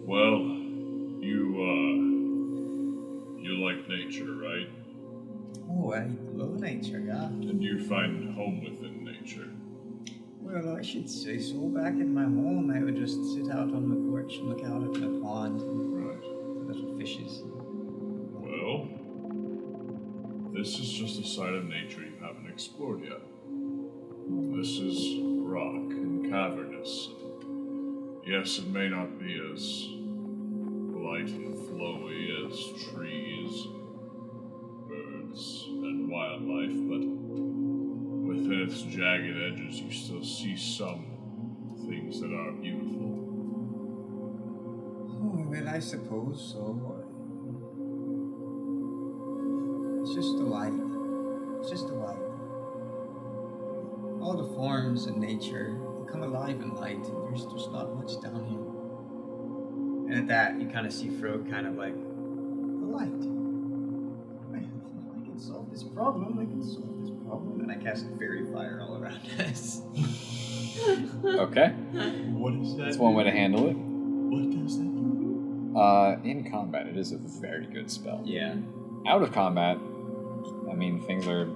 Well, you like nature, right? Oh, I love nature, yeah. And you find home within nature. Well, I should say so. Back in my home, I would just sit out on the porch and look out at the pond and Right. the little fishes. Well, this is just a side of nature you haven't explored yet. This is rock and cavernous. Yes, it may not be as light and flowy as trees, birds, and wildlife, but within its jagged edges you still see some things that are beautiful. Oh, well, I suppose so. It's just the light. It's just the light. All the forms in nature come alive in light, and there's not much down here. And at that, you kind of see Frode kind of like, the light. I can solve this problem, And I cast fairy fire all around us. Okay. What is that? That's one way to handle it. What does that do? In combat, it is a very good spell. Yeah. Out of combat, I mean, things are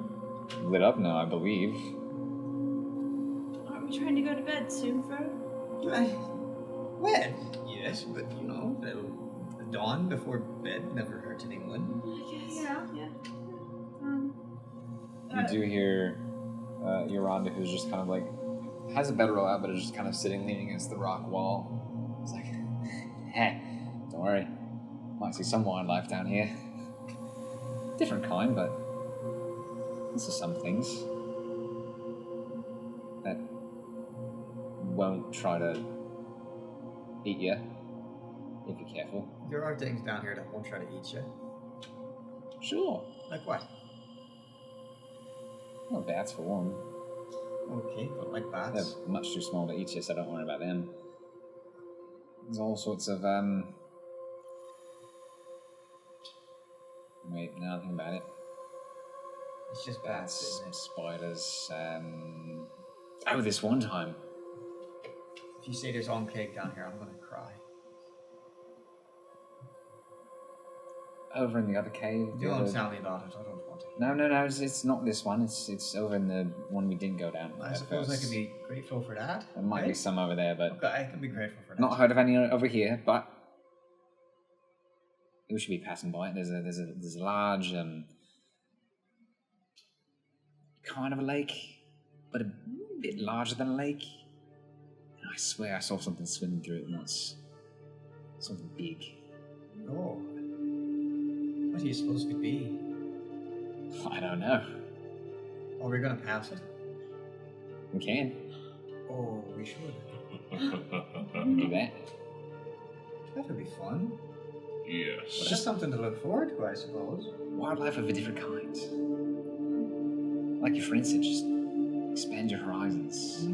lit up now, I believe. Aren't we trying to go to bed soon, Fro? Well, yes, but you know, the dawn before bed never hurt anyone. I guess. Yeah. You do hear Yolanda, who's just kind of like, has a bedroll out, but is just kind of sitting leaning against the rock wall. It's like, hey, don't worry. Might see some wildlife down here. Different kind, but this is some things that won't try to eat you if you're careful. There are things down here that won't try to eat you. Sure. Like what? Well, bats for one. Okay, but like They're bats. much too small to eat you, so don't worry about them. There's all sorts of wait, now think about it. It's just Bats, bats, isn't it? spiders, oh, this one time. If you say there's on cake down here, I'm gonna cry. Over in the other cave. the Don't other- tell me about it. I don't want to. No, it's not this one. It's over in the one we didn't go down. I suppose I could be grateful for that. There might be right? some over there, but Okay, I can be grateful for that. not heard of any over here. But we should be passing by it. There's a large kind of a lake, but a bit larger than a lake. And I swear I saw something swimming through it once. Something big. Oh. What do you suppose it could be? I don't know. Are we gonna pass it? We can. Oh, we should. We can do that. That would be fun. Yes. Just something to look forward to, I suppose. Wildlife of a different kind. Like your friend said, just expand your horizons.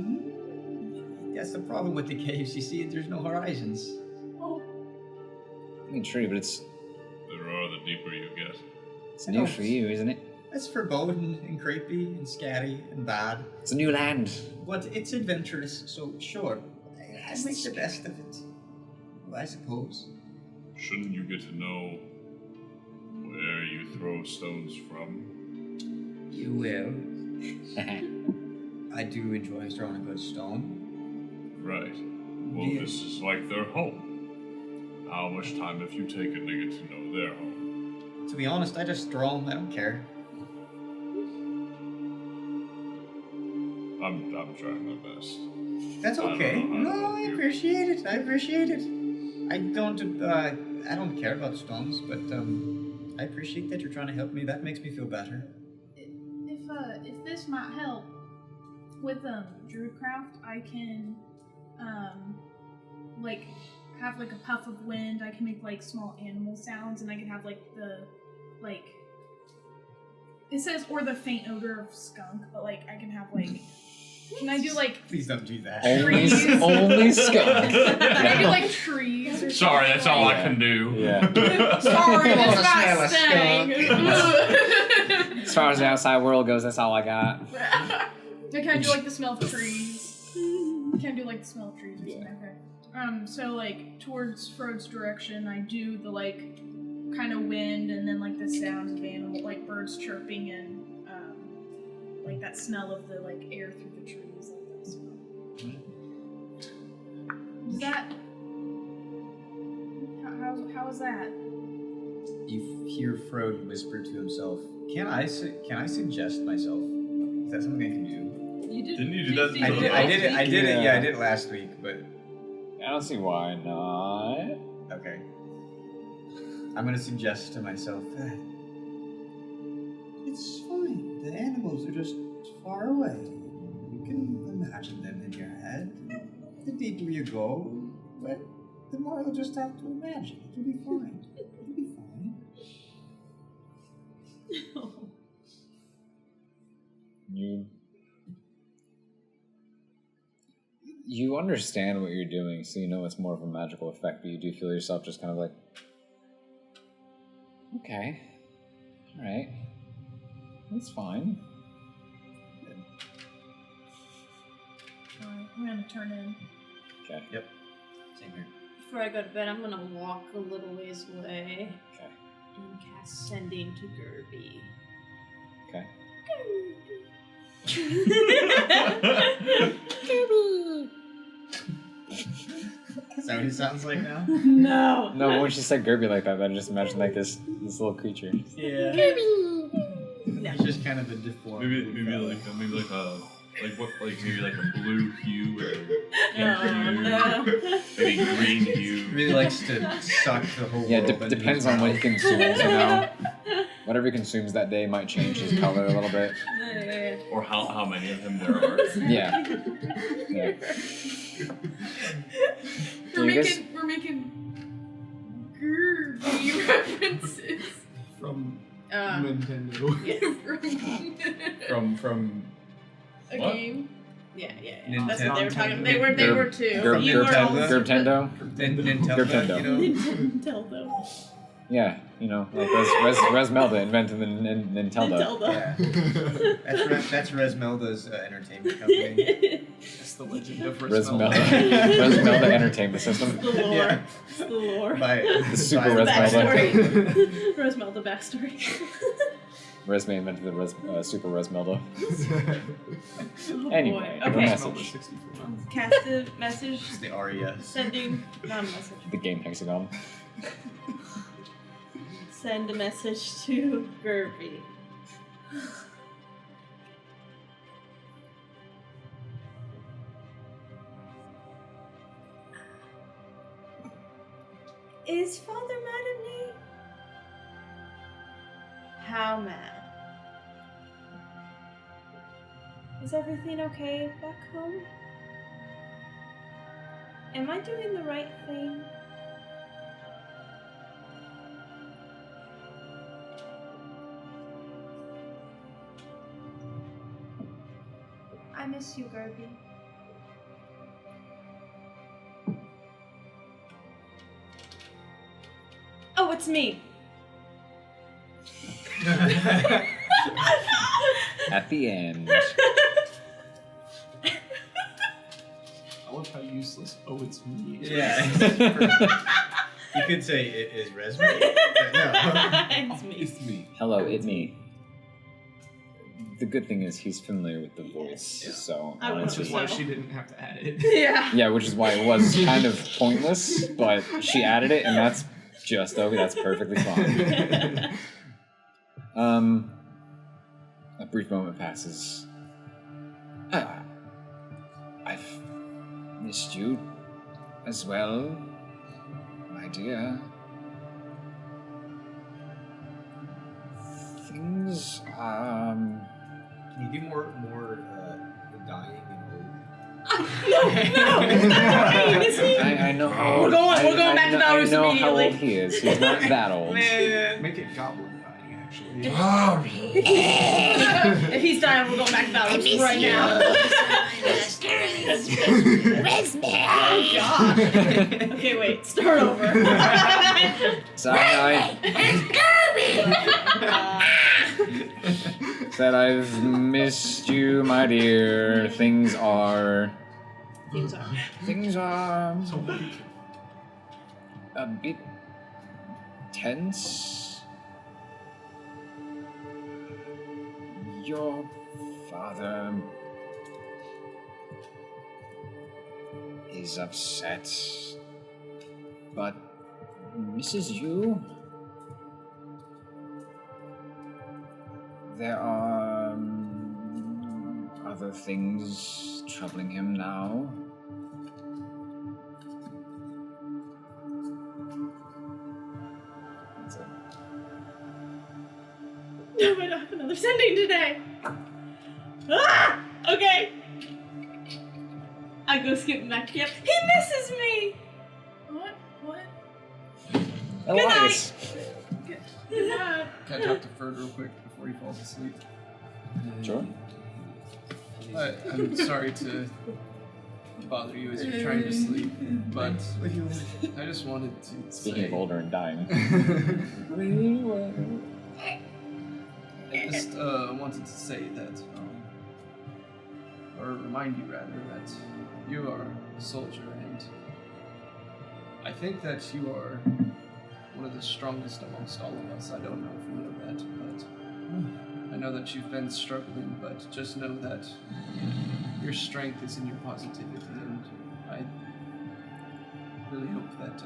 That's the problem with the caves. You see, there's no horizons. I mean, true, but it's There are the deeper you get. new for you, isn't it? It's foreboding and creepy and scary and bad. It's a new land. But it's adventurous, so sure. I make the best of it. Well, I suppose. Shouldn't you get to know where you throw stones from? You will. I do enjoy throwing a good stone. Right. Well, Yeah. this is like their home. How much time have you taken to get to know their home? To be honest, I just throw them. I don't care. I'm trying my best. That's I don't okay. know how to No, help I you. appreciate it. I appreciate it. I don't care about stones, but I appreciate that you're trying to help me. That makes me feel better. If this might help with Druidcraft, I can like have like a puff of wind. I can make like small animal sounds, and I can have like the like It says, or the faint odor of skunk, but like I can have like, can I do like Please don't do that. Only, trees? only skunk. Can I do like trees or Sorry, that's all I Yeah. can do. Yeah. Sorry, You wanna that's smell not a staying. As far as the outside world goes, that's all I got. Can I do like the smell of trees? Can I do like the smell of trees or something? Okay. So like towards Frode's direction, I do the like kind of wind and then like the sounds of animal, like birds chirping and like that smell of the like air through the trees, like that smell. Is that? How is that? You hear Frode whisper to himself, Can I suggest myself? Is that something I can do? You did. Didn't you do that? I did it. I did it. Yeah. Yeah, I did it last week, but I don't see why not. okay. I'm gonna suggest to myself that it's fine. The animals are just far away. You can imagine them in your head. The deeper you go, but the more you'll just have to imagine. It'll be fine. It'll be fine. You understand what you're doing, so you know it's more of a magical effect, but you do feel yourself just kind of like, okay, all right, that's fine. Alright, I'm gonna turn in. Okay. Yep. Same here. Before I go to bed, I'm gonna walk a little ways away Okay. and cast Sending to Gerby. Okay. Is that what he sounds like now? No. No, but when she said Gerby like that, I just imagined like this little creature. Yeah. No. He's just kind of a deformed. Maybe like a blue hue or pink Oh, hue, no. maybe green hue. Really likes to suck the whole Yeah, world into depends his on what he mouth. consumes, you know. Whatever he consumes that day might change his color a little bit. Or how many of them there are. Yeah. Yeah. We're You guys- making Gerby references. From Nintendo. from A What? game. Yeah. Nintendo. That's what they were talking about. They were too. You were also- Gerbtendo? Nintendo, you know? Nintendo. Yeah, you know, like Resmelda invented the Nintendo. Yeah. That's Resmelda's entertainment company. That's the legend of Resmelda. Resmelda. Resmelda Entertainment System. The lore. Yeah. It's the lore. By, The super by- Backstory. Resmelda backstory. Resme invented the Super Resmelda. Oh, Anyway, boy. the Okay. message. 64. Cast a message. It's the RES. Sending. Not a message. The game hexagon. Send a message to Gerby. Is Father mad at me? How mad? Is everything okay back home? Am I doing the right thing? I miss you, Gerby. Oh, it's me. At the end. I love how useless. Oh, it's me. Yeah. You could say it is Resme. No. It's me. It's me. Hello, it me. The good thing is he's familiar with the voice, Yeah. so I would Which is honestly, why she didn't have to add it. Yeah. yeah, which is why it was kind of pointless, but she added it, and that's just okay. That's perfectly fine. A brief moment passes. I've missed you as well, my dear. Things, Can you do more dying and old? I know how We're old. going back to I Belarus know how immediately. old he is. He's not that old. Man. Make it goblin dying, actually. If he's dying, we're going back to Valorous right now. Oh god. Okay, wait. Start over. Cyanide. Said I've missed you, my dear. Things are a bit tense. Your father is upset, but misses you. There are other things troubling him now. That's it. No, I don't have another sending today. Ah! Okay. I go skipping back to Yep. He misses me. What? Elias. Good night. Can I talk to Ferd real quick before he falls asleep? Sure. I'm sorry to bother you as you're trying to sleep, but I just wanted to Speaking say... of older and dying. I just wanted to say that, or remind you rather, that you are a soldier, and I think that you are one of the strongest amongst all of us. I don't know if you know that, but I know that you've been struggling, but just know that your strength is in your positivity, and I really hope that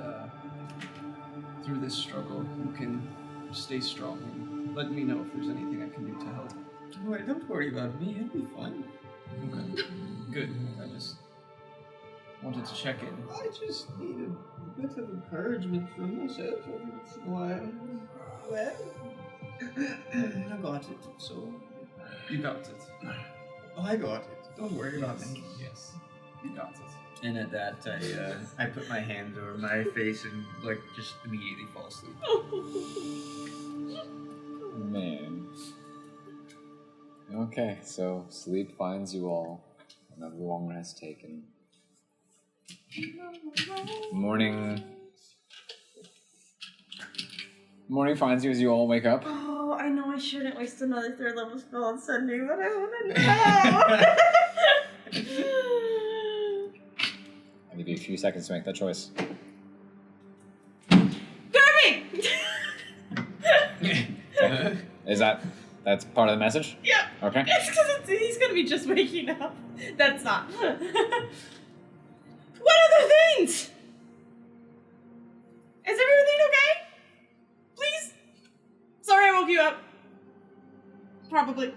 through this struggle you can stay strong, and let me know if there's anything I can do to help. Don't worry about me. It'll be fine. Okay. Good. I just wanted to check in. I just need a bit of encouragement from myself every once in a while. Well, I got it, so... You got it. I got it. Don't worry about me. Yes. You got it. And at that, I put my hands over my face and, just immediately fall asleep. Man. Okay, so sleep finds you all. Another long rest taken. Morning finds you as you all wake up. Oh, I know I shouldn't waste another 3rd level spell on sending, but I want to know. I'll give you a few seconds to make that choice. Kirby! That's part of the message? Yeah. Okay. It's because he's going to be just waking up. That's not. What other things? Is everything okay? Please? Sorry I woke you up. Probably.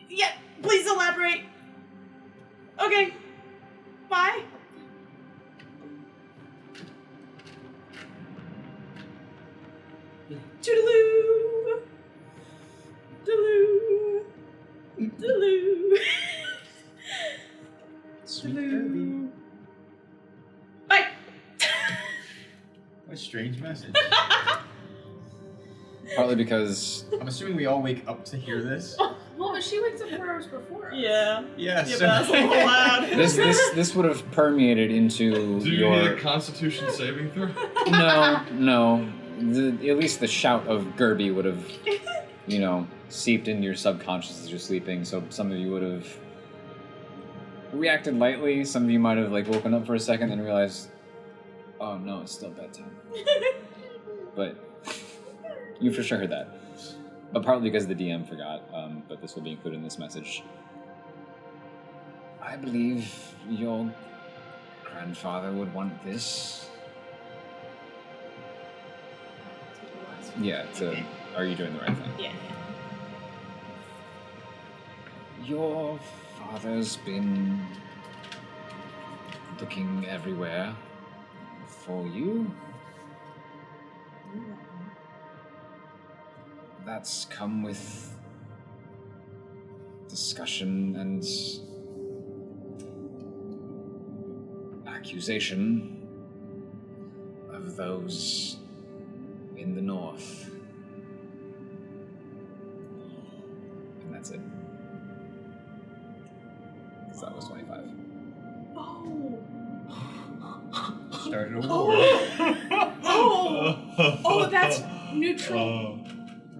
Yeah, please elaborate. Okay. Bye. Toodaloo. Toodaloo. Toodaloo. Sweet Kirby. Bye. What a strange message. Partly because I'm assuming we all wake up to hear this. Well, she wakes up 4 hours before us. Yeah. Yes. Yeah, but that's a little loud. this would have permeated into Do you your... need a Constitution saving throw? No. At least the shout of Gerby would have, seeped into your subconscious as you're sleeping. So some of you would have reacted lightly. Some of you might have woken up for a second and realized, oh no, it's still bedtime. But you for sure heard that. But partly because the DM forgot. But this will be included in this message. I believe your grandfather would want this. Yeah, are you doing the right thing? Yeah. Your father's been looking everywhere for you. That's come with discussion and accusation of those in the north. And that's it. Because that was 25. Oh. Started a war. Oh, that's neutral.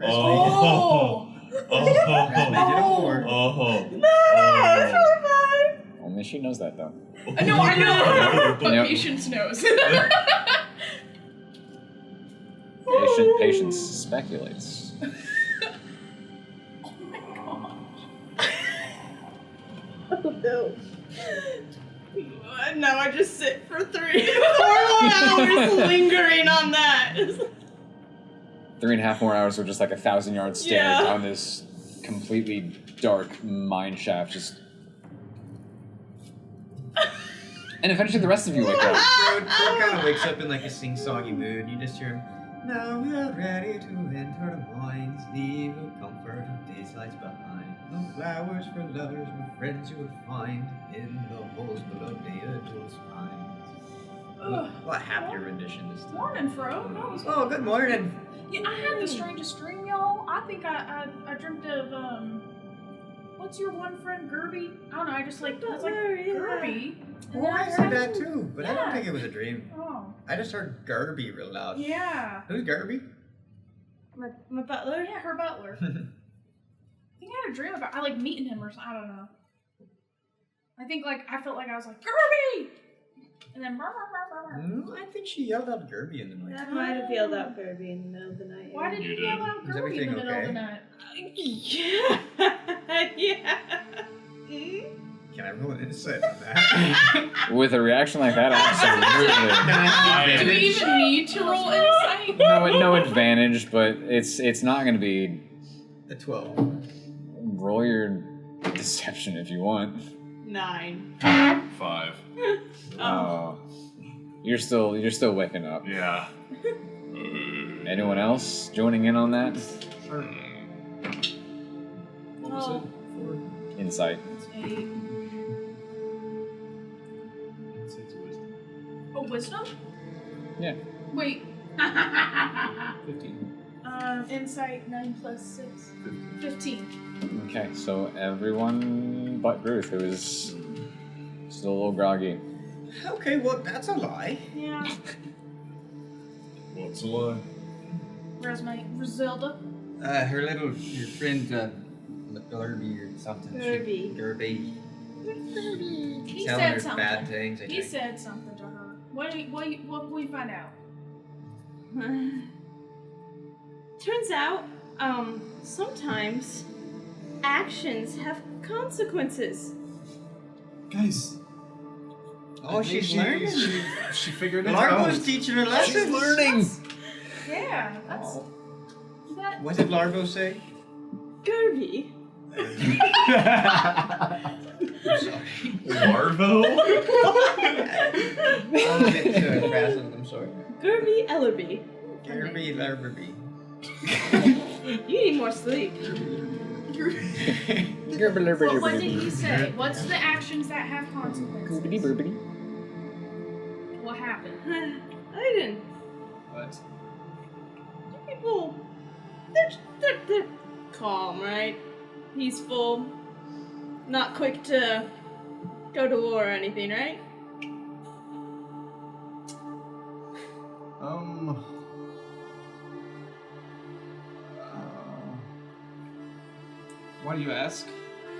Oh. Let's make it a war. Only she knows that, though. No, I know. But Yep. Patience knows. Patience speculates. Oh my god. Oh no. Now I just sit for 3 more hours lingering on that. 3.5 more hours of just like 1,000-yard stare Yeah. down this completely dark mine shaft. Just. And eventually the rest of you wake up. Fro kind of wakes up in like a sing-songy mood. You just hear him. Now we are ready to enter the mines, leave the comfort of days lights behind. No flowers for lovers, no friends you will find in the holes below Deodo's pines. A lot happier rendition this time. Morning, Fro. That was Oh, good morning. Yeah, I had the strangest dream, y'all. I think I dreamt of what's your one friend Gerby? I don't know. I just like it's like Gerby. And Oh, then I just heard had that too, but I don't think it was a dream. Oh, I just heard Gerby real loud. yeah. Who's Gerby? My butler? Yeah, her butler. I think I had a dream about I like meeting him or something. I don't know. I think like I felt like I was like Gerby, and then I think she yelled out Gerby in the mic. That might have yelled out Kirby in the middle of the night. why did You you did. yell out Is Gerby in everything the middle of the okay? night? Yeah. Yeah. Can I roll an insight on that? With a reaction like that, absolutely. Do we even need to roll insight? No advantage, but it's not going to be. A 12. Roll your deception if you want. 9. 5. Oh, you're still waking up. Yeah. Anyone else joining in on that? Sure. What was it? 4? Insight. 8. Insight's wisdom. Oh, wisdom? Yeah. Wait. 15. Insight 9 plus 6. 15. Okay, so everyone but Ruth, who is still a little groggy. Okay, well, that's a lie. Yeah. What's a lie? Where's my Griselda? Your friend, Gerby or something. Gerby. Gerby. He Telling said her something. bad things, I He think. said something to her. What we find out? Turns out, sometimes actions have consequences. Guys. Oh, I think she's learning. She figured it Larvo's out. teaching her lessons. Yeah, that's Oh. that. What did Larvo say? Gerby. Larvo? I'm a bit frazzled, I'm sorry. Gerby Ellerby. Gerby, Larby. You need more sleep. What did he say? What's the actions that have consequences? Boobity boobity. What happened? I didn't. What? People, they're calm, right? Peaceful, not quick to go to war or anything, right? Why do you ask?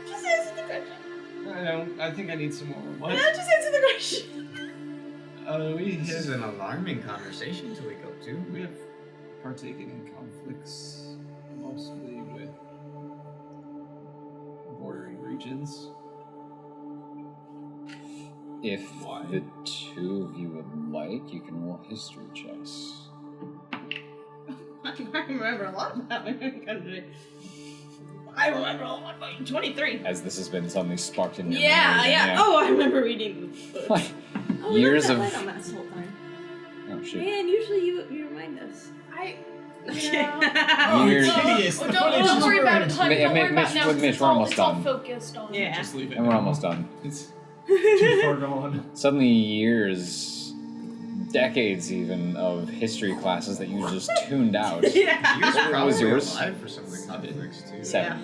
Just answer the question. I don't. I think I need some more. What? Yeah, just answer the question. This is an alarming conversation to wake up to. We have partaken in conflicts mostly with bordering regions. If Why? the two of you would like, you can roll history checks. I remember a lot about my country. I remember a lot about 23. As this has been suddenly sparked in your Yeah, memory, yeah. Oh, I remember reading the book. Oh, we Years left of. that light on that this whole time. Oh shit. Man, usually you remind us. Yeah. Years. Hideous. Oh, don't worry about it, honey. Don't worry about Mitch, it now. 'cause Mitch, it's we're all, almost it's all done. focused on. Yeah. Just leave it. And we're almost done. It's too far gone. Suddenly, years decades even of history classes that you just tuned out. Yeah. He was What probably was yours? alive for some of the conflicts too. 7.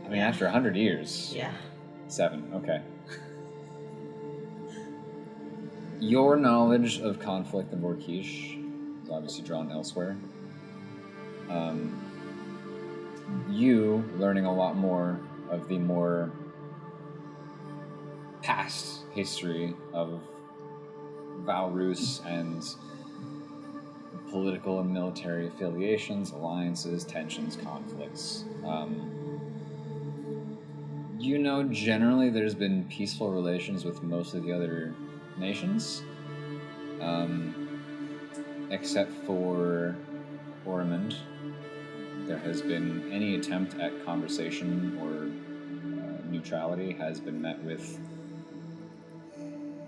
I mean, after 100 years. Yeah. 7, okay. Your knowledge of conflict in Vorkish is obviously drawn elsewhere. You learning a lot more of the more past history of Valrus and political and military affiliations, alliances, tensions, conflicts. You know, generally there's been peaceful relations with most of the other nations, except for Ormond. There has been any attempt at conversation or neutrality has been met with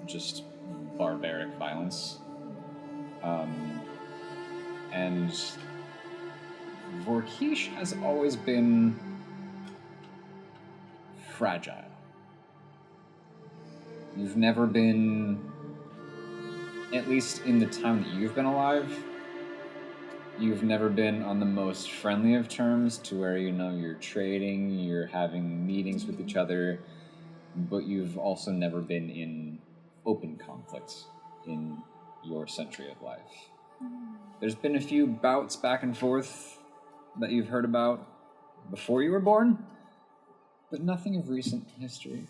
just barbaric violence. And Vorkish has always been fragile. You've never been, at least in the time that you've been alive, you've never been on the most friendly of terms to where, you know, you're trading, you're having meetings with each other, but you've also never been in open conflicts in your century of life. There's been a few bouts back and forth that you've heard about before you were born, but nothing of recent history.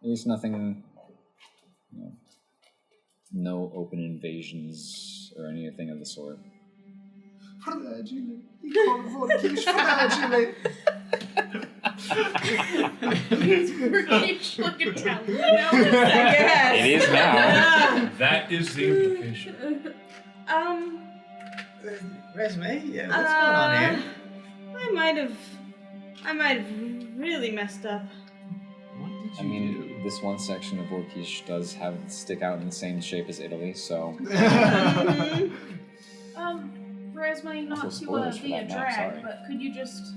At least nothing, you know, no open invasions or anything of the sort. Fragile. He called Vorkish fragile. Vorkish looking talent. It is now. That is the implication. Resume? Yeah, what's going on here? I might have really messed up. What did you I mean, this one section of Vorkish does have stick out in the same shape as Italy, so Resme, not Also to spoilers for be a that now, drag, sorry. but could you just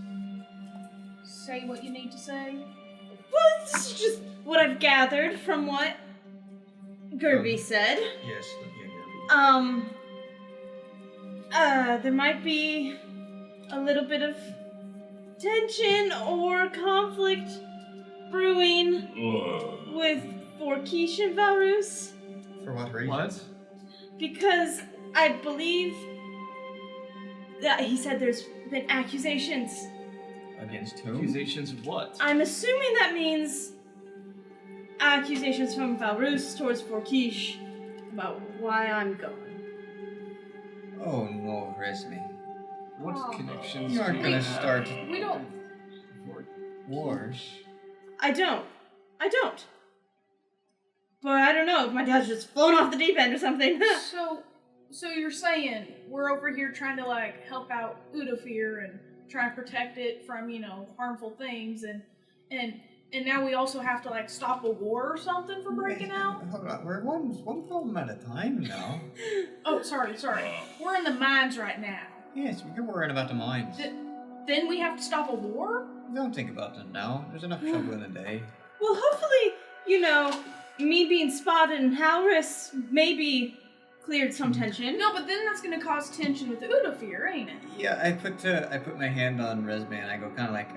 say what you need to say? Well, this is just what I've gathered from what Gerby said. Yes, yeah, There might be a little bit of tension or conflict brewing Ugh. with Vorkish and Valrus, For what reason? What? because I believe that he said there's been accusations. Against who? Accusations of what? I'm assuming that means accusations from Valrus towards Vorkish about why I'm gone. Oh no, Resume. What Oh. connections You aren't do gonna have start We don't. with wars. I don't. But I don't know if my dad's just flown off the deep end or something. So you're saying we're over here trying to like help out Udafir and try to protect it from, you know, harmful things, and now we also have to like stop a war or something from breaking out? Hold on, we're one problem at a time now. Oh, sorry. We're in the mines right now. Yes, you're worrying about the mines. Then we have to stop a war? Don't think about them now. There's enough trouble in the day. Well, hopefully, you know, me being spotted in Halris maybe cleared some tension. No, but then that's gonna cause tension with Udafir, ain't it? Yeah, I put my hand on Resume and I go kind of like,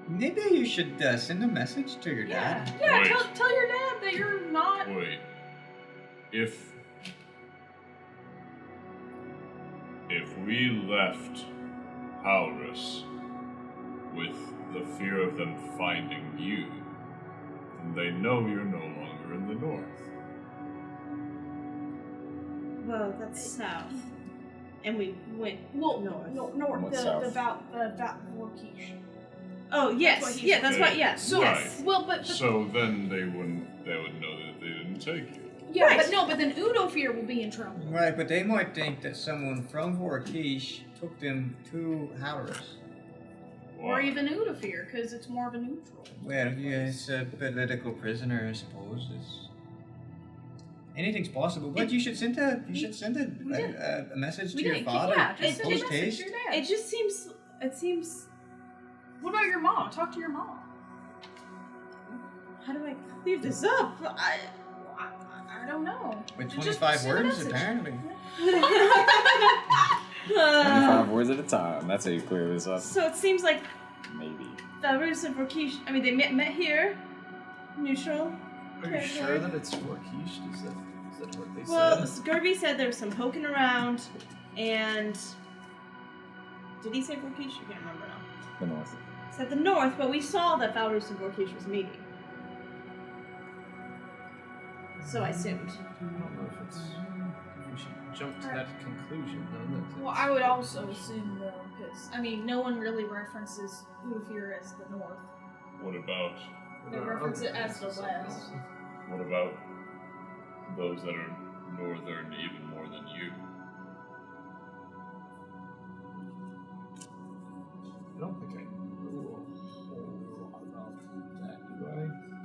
maybe you should send a message to your dad. Yeah, Wait. tell your dad that you're not. Wait. If we left Halrus with the fear of them finding you, then they know you're no longer in the north. Well, that's south. And we went Well, north. north. What's The south? Vorkish. Oh, yes. That's what Yeah, that's Okay. what, yes. So, yes. well, but So then they would know that they didn't take you. yeah, Right. but then Udafir will be in trouble. Right, but they might think that someone from Vorkish took them to Halris. Or Why? even Udafir, because it's more of a neutral. Well, yes, a political prisoner, I suppose. Anything's possible, but you should send a message to We your did, father. yeah, just send a post message haste. to your dad. It just seems. What about your mom? Talk to your mom. How do I clear this up? I don't know. With Just 25 send a words, message. apparently. 25 words at a time. That's how you clear this up. So it seems like Maybe. Valrus and Vorkish, I mean, they met here. Neutral. Are you sure that it's Forkish? Is that what they Well, said? Gerby said there was some poking around, and... Did he say Vorkish? I can't remember now. The north. He said the north, but we saw that Valrus and Vorkish was meeting. So I assumed. I don't know if it's. We should jump to that conclusion, though. That Well, I would also assume though, because I mean, no one really references Quenta'tir as the north. What about They reference it as the west. what about those that are northern even more than you? I don't think I know a whole lot about that, do I?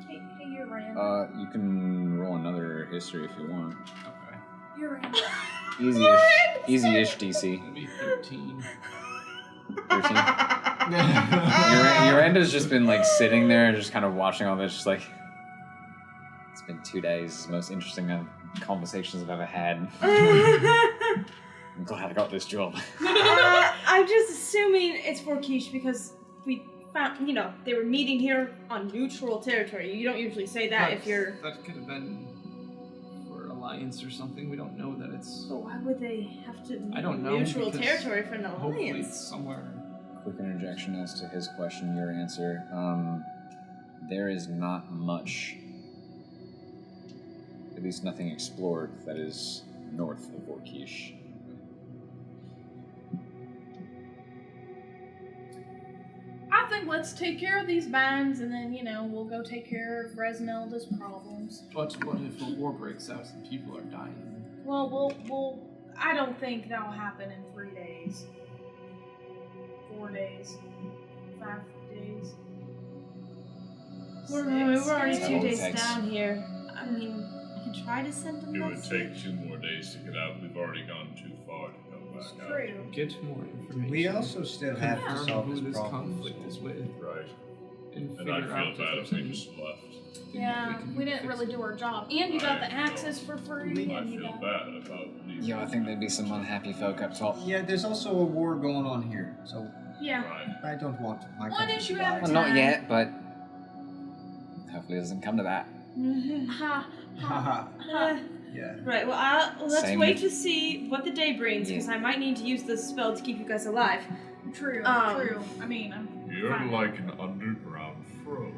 Hey, you're Rand. You can roll another history if you want. Okay. You're Rand. Easy-ish DC. Maybe 13. 13. Yoranda's just been like sitting there, just kind of watching all this, just like, it's been 2 days, most interesting conversations I've ever had. I'm glad I got this job. I'm just assuming it's Vorkish because we found, they were meeting here on neutral territory. You don't usually say that if you're... That could have been for alliance or something. We don't know that it's. But why would they have to meet I don't in know, neutral because territory for an Hopefully it's alliance? somewhere. Quick interjection as to his question, your answer. There is not much, at least nothing explored, that is north of Vorkish. I think let's take care of these mines, and then we'll go take care of Resmelda's problems. But what if a war breaks out and people are dying? Well, we'll. I don't think that'll happen in 3 days. 4 days. 5 days. We're already Six 2 days? days Thanks. down here. I mean, I can try to send them It would message. take 2 more days to get out. We've already gone too far to come It's back out. true. Get more information. We also still have to Confirm solve who this this problem. conflict is with, Right. and And figure I'd out feel bad there's if we any- just left. Yeah, can we didn't fix really it. do our job. And you got the access for free. I and you feel got... bad about these. Yeah, I think there'd be some unhappy folk up top. Yeah, there's also a war going on here, so Yeah. Right. I don't want my One country issue to at a die. Well, not yet, but hopefully it doesn't come to that. Ha. Haha. Uh, Yeah. right, well, let's Same. wait to see what the day brings, because Yeah. I might need to use this spell to keep you guys alive. True. True. I mean, I'm You're fine. like an underground fro.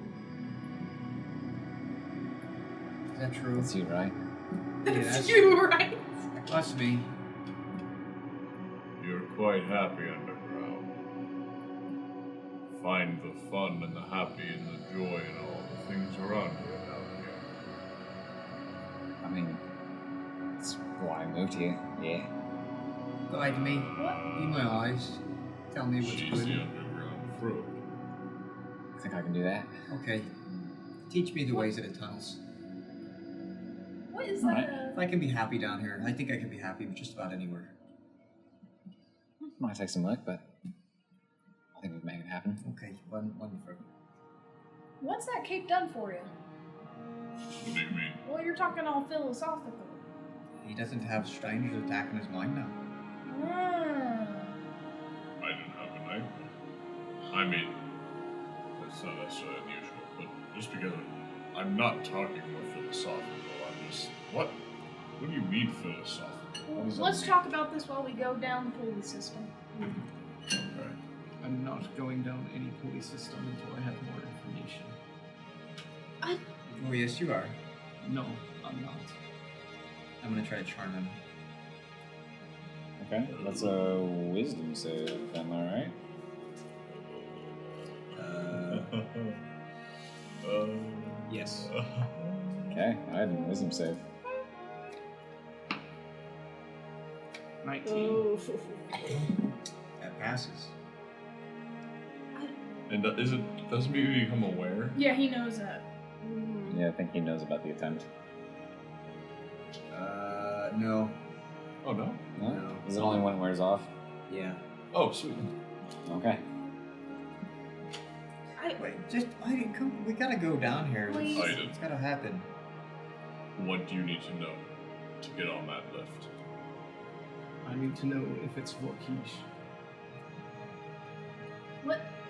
Is that true? That's you, right? That's you, right? Must be. You're quite happy underground. Find the fun and the happy and the joy and all the things around you down here. I mean, that's why I moved here. Yeah. Guide me. Be my eyes. Tell me what's She's good. the underground fro. I think I can do that. Okay. Teach me the ways of the tunnels. What is Alright. that? If I can be happy down here, I think I can be happy just about anywhere. Might take some work, but I think we can make it happen. Okay, one for. What's that cape done for you? What do you mean? Well, you're talking all philosophical. He doesn't have strangers attacking his mind now. Ah. I didn't have a nightmare. I mean, that's not necessarily unusual, but just because I'm not talking more philosophical, I'm just. What? What do you mean philosophical? Well, What is let's that? talk about this while we go down the pulley system. Okay. I'm not going down any pulley system until I have more information. Oh, yes, you are. No, I'm not. I'm gonna try to charm him. Okay, that's a wisdom save, am I right? Yes. Okay, I had a wisdom save. 19. That passes. And doesn't he become aware? Yeah, he knows that. Yeah, I think he knows about the attempt. No. Oh no. No? No. Is it only when it wears off? Yeah. Oh sweet. Okay. Wait, just I didn't come. We gotta go down here. Please. It's gotta happen. What do you need to know to get on that lift? I need to know if it's Vorkish.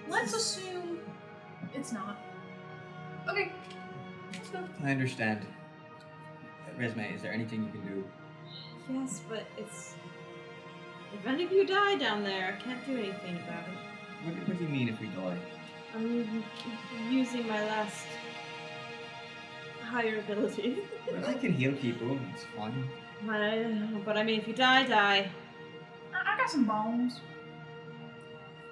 Let's assume it's not. Okay. Let's go. I understand. Resume, is there anything you can do? Yes, but it's. If any of you die down there, I can't do anything about it. What do you mean if we die? I'm using my last higher ability. Well, I can heal people, it's fine. But I mean, if you die, die. I got some bones.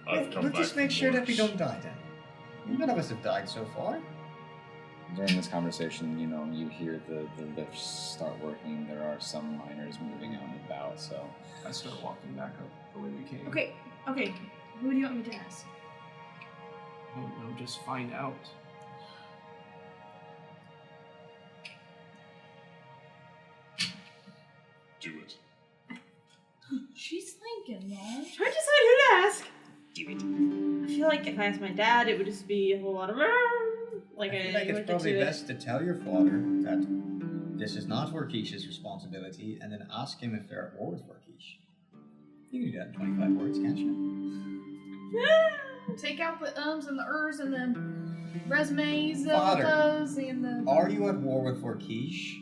We'll just make sure that we don't die then. None of us have died so far. During this conversation, you hear the lifts start working. There are some miners moving out and about, so... I start walking back up the way we came. Okay. Who do you want me to ask? I don't know, just find out. Do it. She's thinking, man. Trying to decide who to ask. Do it. I feel like if I asked my dad, it would just be a whole lot of. I feel like it's probably best to tell your father that this is not Vorkish's responsibility, and then ask him if they're at war with Vorkish. You can do that in 25 words, can't you? Take out the ums and the ers and the resumes Father, those and the are you at war with Vorkish?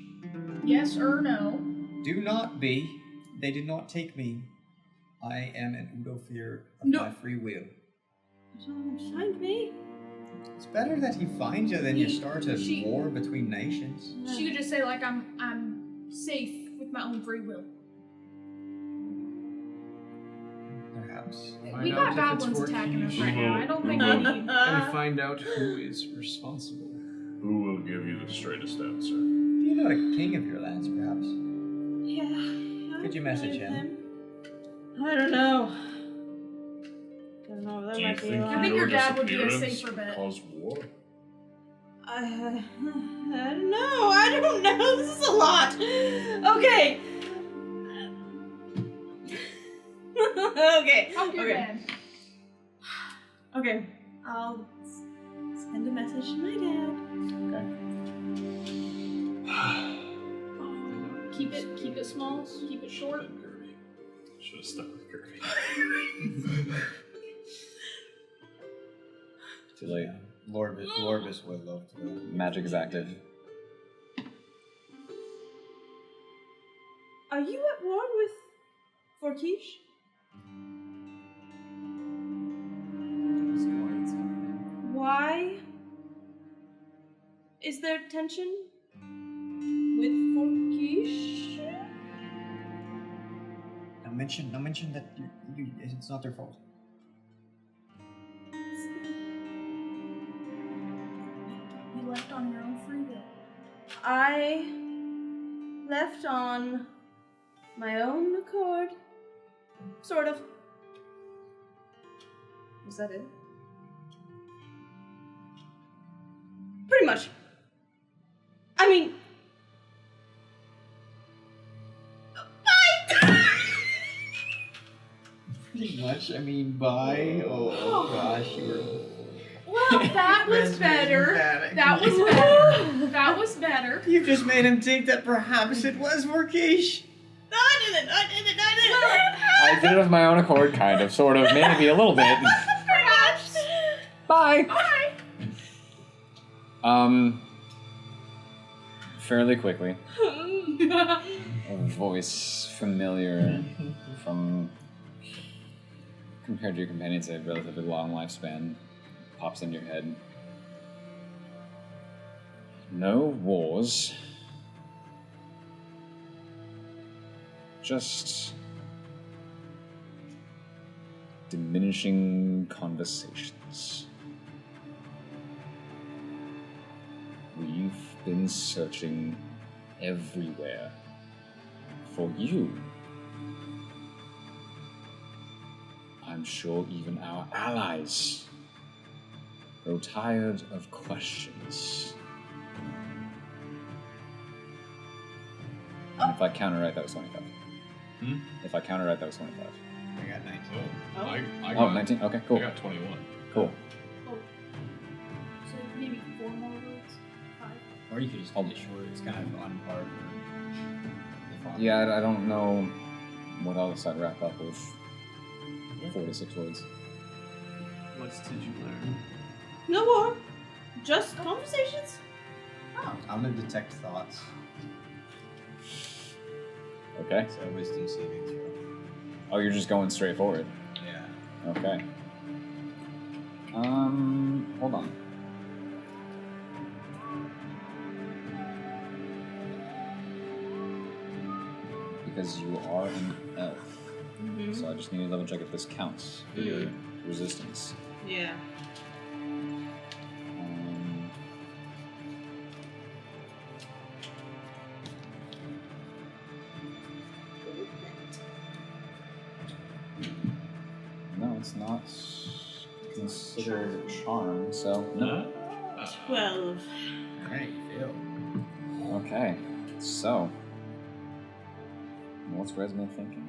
yes or no. Do not be. They did not take me. I am an Udofir of No. my free will. Don't find me. It's better that he finds you than you He- start a she- war between nations. She could just say like I'm safe with my own free will. Perhaps. We Find got out if goblins it's attacking us Vorkish. right now. I don't think Who we will- need. And find out who is responsible. Who will give you the straightest answer? Do you know the king of your lands, perhaps? Yeah. Could you message him? I don't know. Don't know. That Do you might be think a lot. I think your dad would be a disappearance safer bet. cause war? I don't know. I don't know. This is a lot. Okay. Okay. Fuck your Okay. dad. Okay. I'll send a message to my dad. Keep it small. Keep it short. Should have stuck with Kirby. Too late. Lorbus would love to. Magic is active. Are you at war with Vorkish? Why is there tension with Vorkish? Now mention that it's not their fault. You left on your own free will. I left on my own accord. Sort of. Was that it? Pretty much. I mean... Pretty much. I mean, bye. Oh gosh, you were. Well, that was better. That was better. better. That was better. You just made him think that perhaps it was Vorkish. I did it! I did it of my own accord, kind of, sort of, maybe a little bit. Perhaps. Bye. Bye. Fairly quickly, a voice familiar from, compared to your companion's a relatively long lifespan, pops into your head. No wars. Just diminishing conversations. We've been searching everywhere for you. I'm sure even our allies grow tired of questions. And if I counter right, that was 25. If I counter right, that was 25. I got 19. I Oh, got 19? Okay, cool. I got 21. Cool. Oh. So maybe 4 more words? 5. Or you could just end it short. It's kind of on par for the Yeah, I don't know what else I'd wrap up with 4 to 6 words. What did you learn? No more. Just conversations. Oh. I'm gonna detect thoughts. Okay. So wisdom saving throw. Oh, you're just going straight forward. Yeah. Okay. Hold on. Because you are an elf. Mm-hmm. So I just need to double check if this counts for your resistance. Yeah. No, it's not considered a charm, so no. 12. Alright, you fail. Okay, so what's Resme thinking?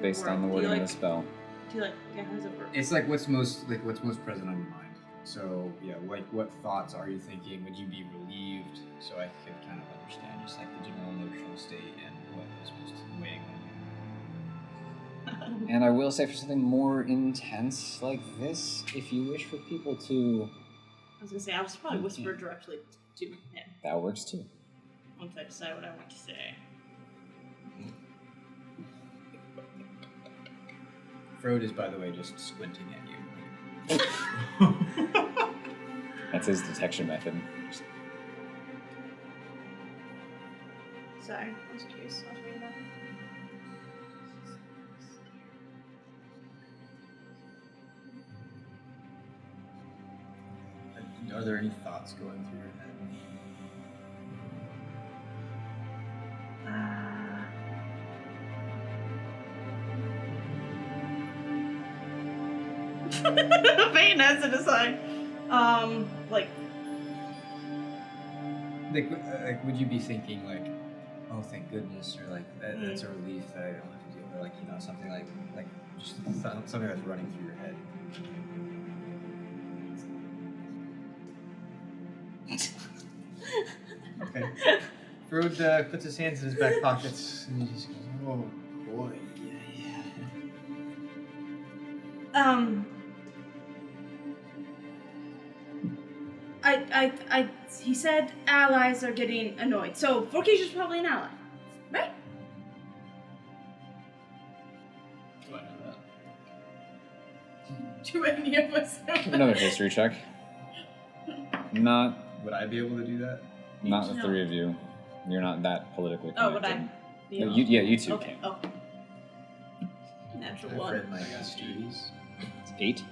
Based on the wording of the spell. Do you like? Yeah, how does it work? It's like what's most present on your mind. So yeah, like what thoughts are you thinking? Would you be relieved? So I could kind of understand just like the general emotional state and what is most weighing on you. And I will say for something more intense like this, if you wish for people to... I was gonna say, I was probably whisper directly to him That works too. once I decide what I want to say. Frode is, by the way, just squinting at you. That's his detection method. Sorry, I was curious. I was reading that. Are there any thoughts going through your head? Peyton has to decide. Like, would you be thinking like, oh, thank goodness, or like that's a relief that I don't have to deal with, like something like just something that's running through your head. Okay. Frode puts his hands in his back pockets and he just goes, oh boy, yeah. He said allies are getting annoyed, so Vorkisha's probably an ally, right? Do I know that? Do any of us know that? Another history check. Not Would I be able to do that? the three of you. You're not that politically connected. Oh, would I? Be No, able- you two Okay. can. Oh. Natural I've one. read my histories. It's 8.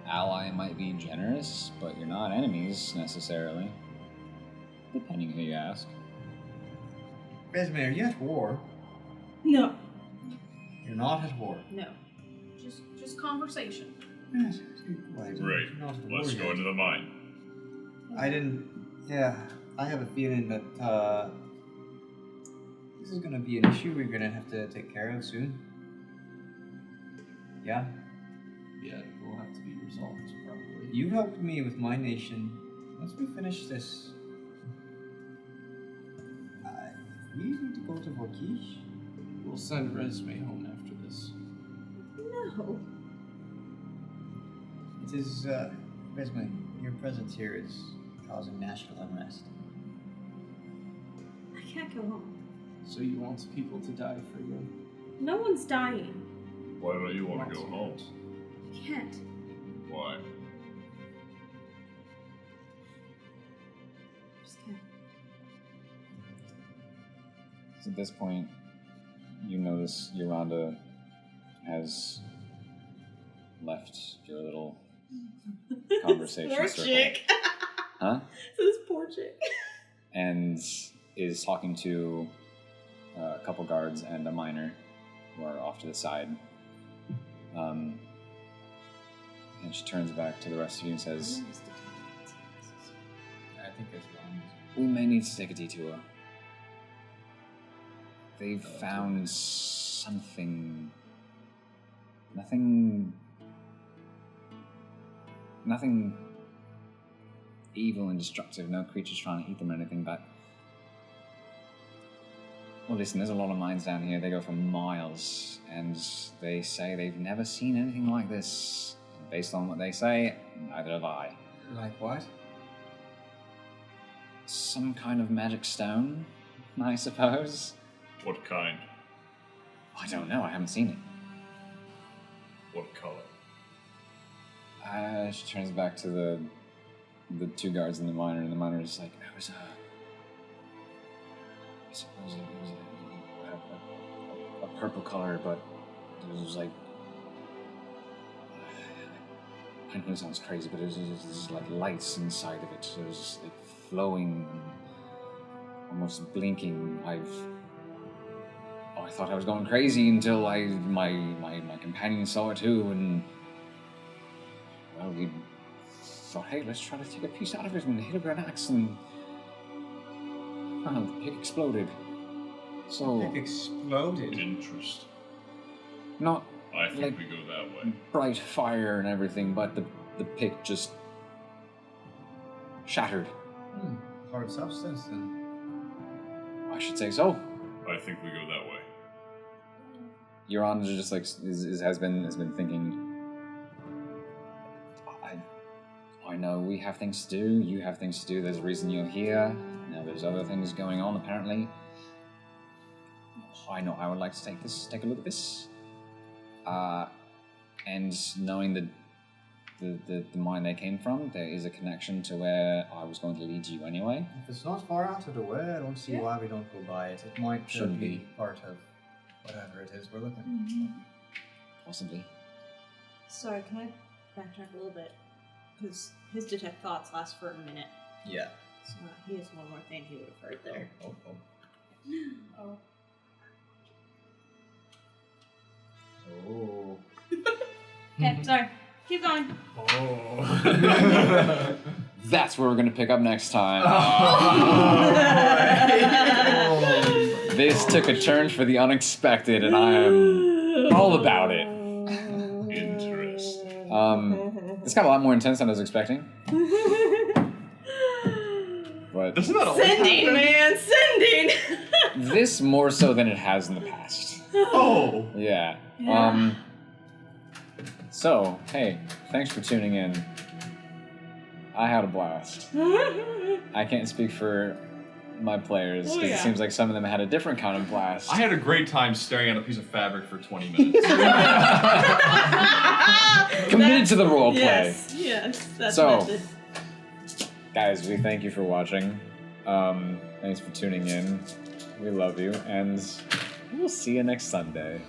Ally might be generous, but you're not enemies necessarily. Depending who you ask. Resme, are you at war? No. You're not at war. No. Just conversation. Yes. Why, Great. you're not at Let's war go yet. into the mine. I didn't. Yeah, I have a feeling that this is gonna be an issue we're gonna have to take care of soon. Yeah, Yeah, it will have to be resolved, probably. you helped me with my nation. Once we finish this, we need to go to Vorkish. We'll send Resme home after this. No. It is, Resme, your presence here is causing national unrest. I can't go home. So you want people to die for you? No one's dying. Why don't you want to go home? I can't. Why? Just can't. So at this point, you notice Yolanda has left your little conversation Poor circle. chick. Huh? This poor chick. And is talking to a couple guards and a miner who are off to the side. And she turns back to the rest of you and says, I think as long as we may need to take a detour. They've found something. Nothing evil and destructive, no creatures trying to eat them or anything, but... Well, listen, there's a lot of mines down here. They go for miles, and they say they've never seen anything like this. And based on what they say, neither have I. Like what? Some kind of magic stone, I suppose. What kind? I don't know, I haven't seen it. What color? She turns back to the two guards and the miner, and the miner is like, it was a purple color, but it was like, I know it sounds crazy, but it was like lights inside of it. It was just like flowing, almost blinking. I thought I was going crazy until my companion saw it too, and well, we thought, hey, let's try to take a piece out of it and hit it with an axe, and well, the pig exploded. So It exploded. Interest. not I think Like- we go that way. bright fire and everything, but the pig just shattered. Hard substance then. I should say so. I think we go that way. Your Honor just like has been thinking. I know we have things to do. You have things to do. There's a reason you're here. Now there's other things going on apparently. I know I would like to take a look at this. And knowing the mine they came from, there is a connection to where I was going to lead you anyway. If it's not far out of the way, I don't see Yeah. why we don't go by it. It might Should be be. part of whatever it is we're looking Mm-hmm. Possibly. Sorry, can I backtrack a little bit? Because his detect thoughts last for a minute. for. Yeah. So he has one more thing he would have heard there. Oh. Oh. Okay, sorry. Keep going. Oh. That's where we're going to pick up next time. This took a turn for the unexpected, and I am all about it. Interesting. It's got a lot more intense than I was expecting. But Doesn't that always Sending, happen? man, sending. this more so than it has in the past. Oh! Yeah. Yeah. So, hey, thanks for tuning in. I had a blast. I can't speak for my players, because it seems like some of them had a different kind of blast. I had a great time staring at a piece of fabric for 20 minutes. Committed to the role play. Yes, that's So- method. Guys, we thank you for watching. Thanks for tuning in. We love you, and we'll see you next Sunday.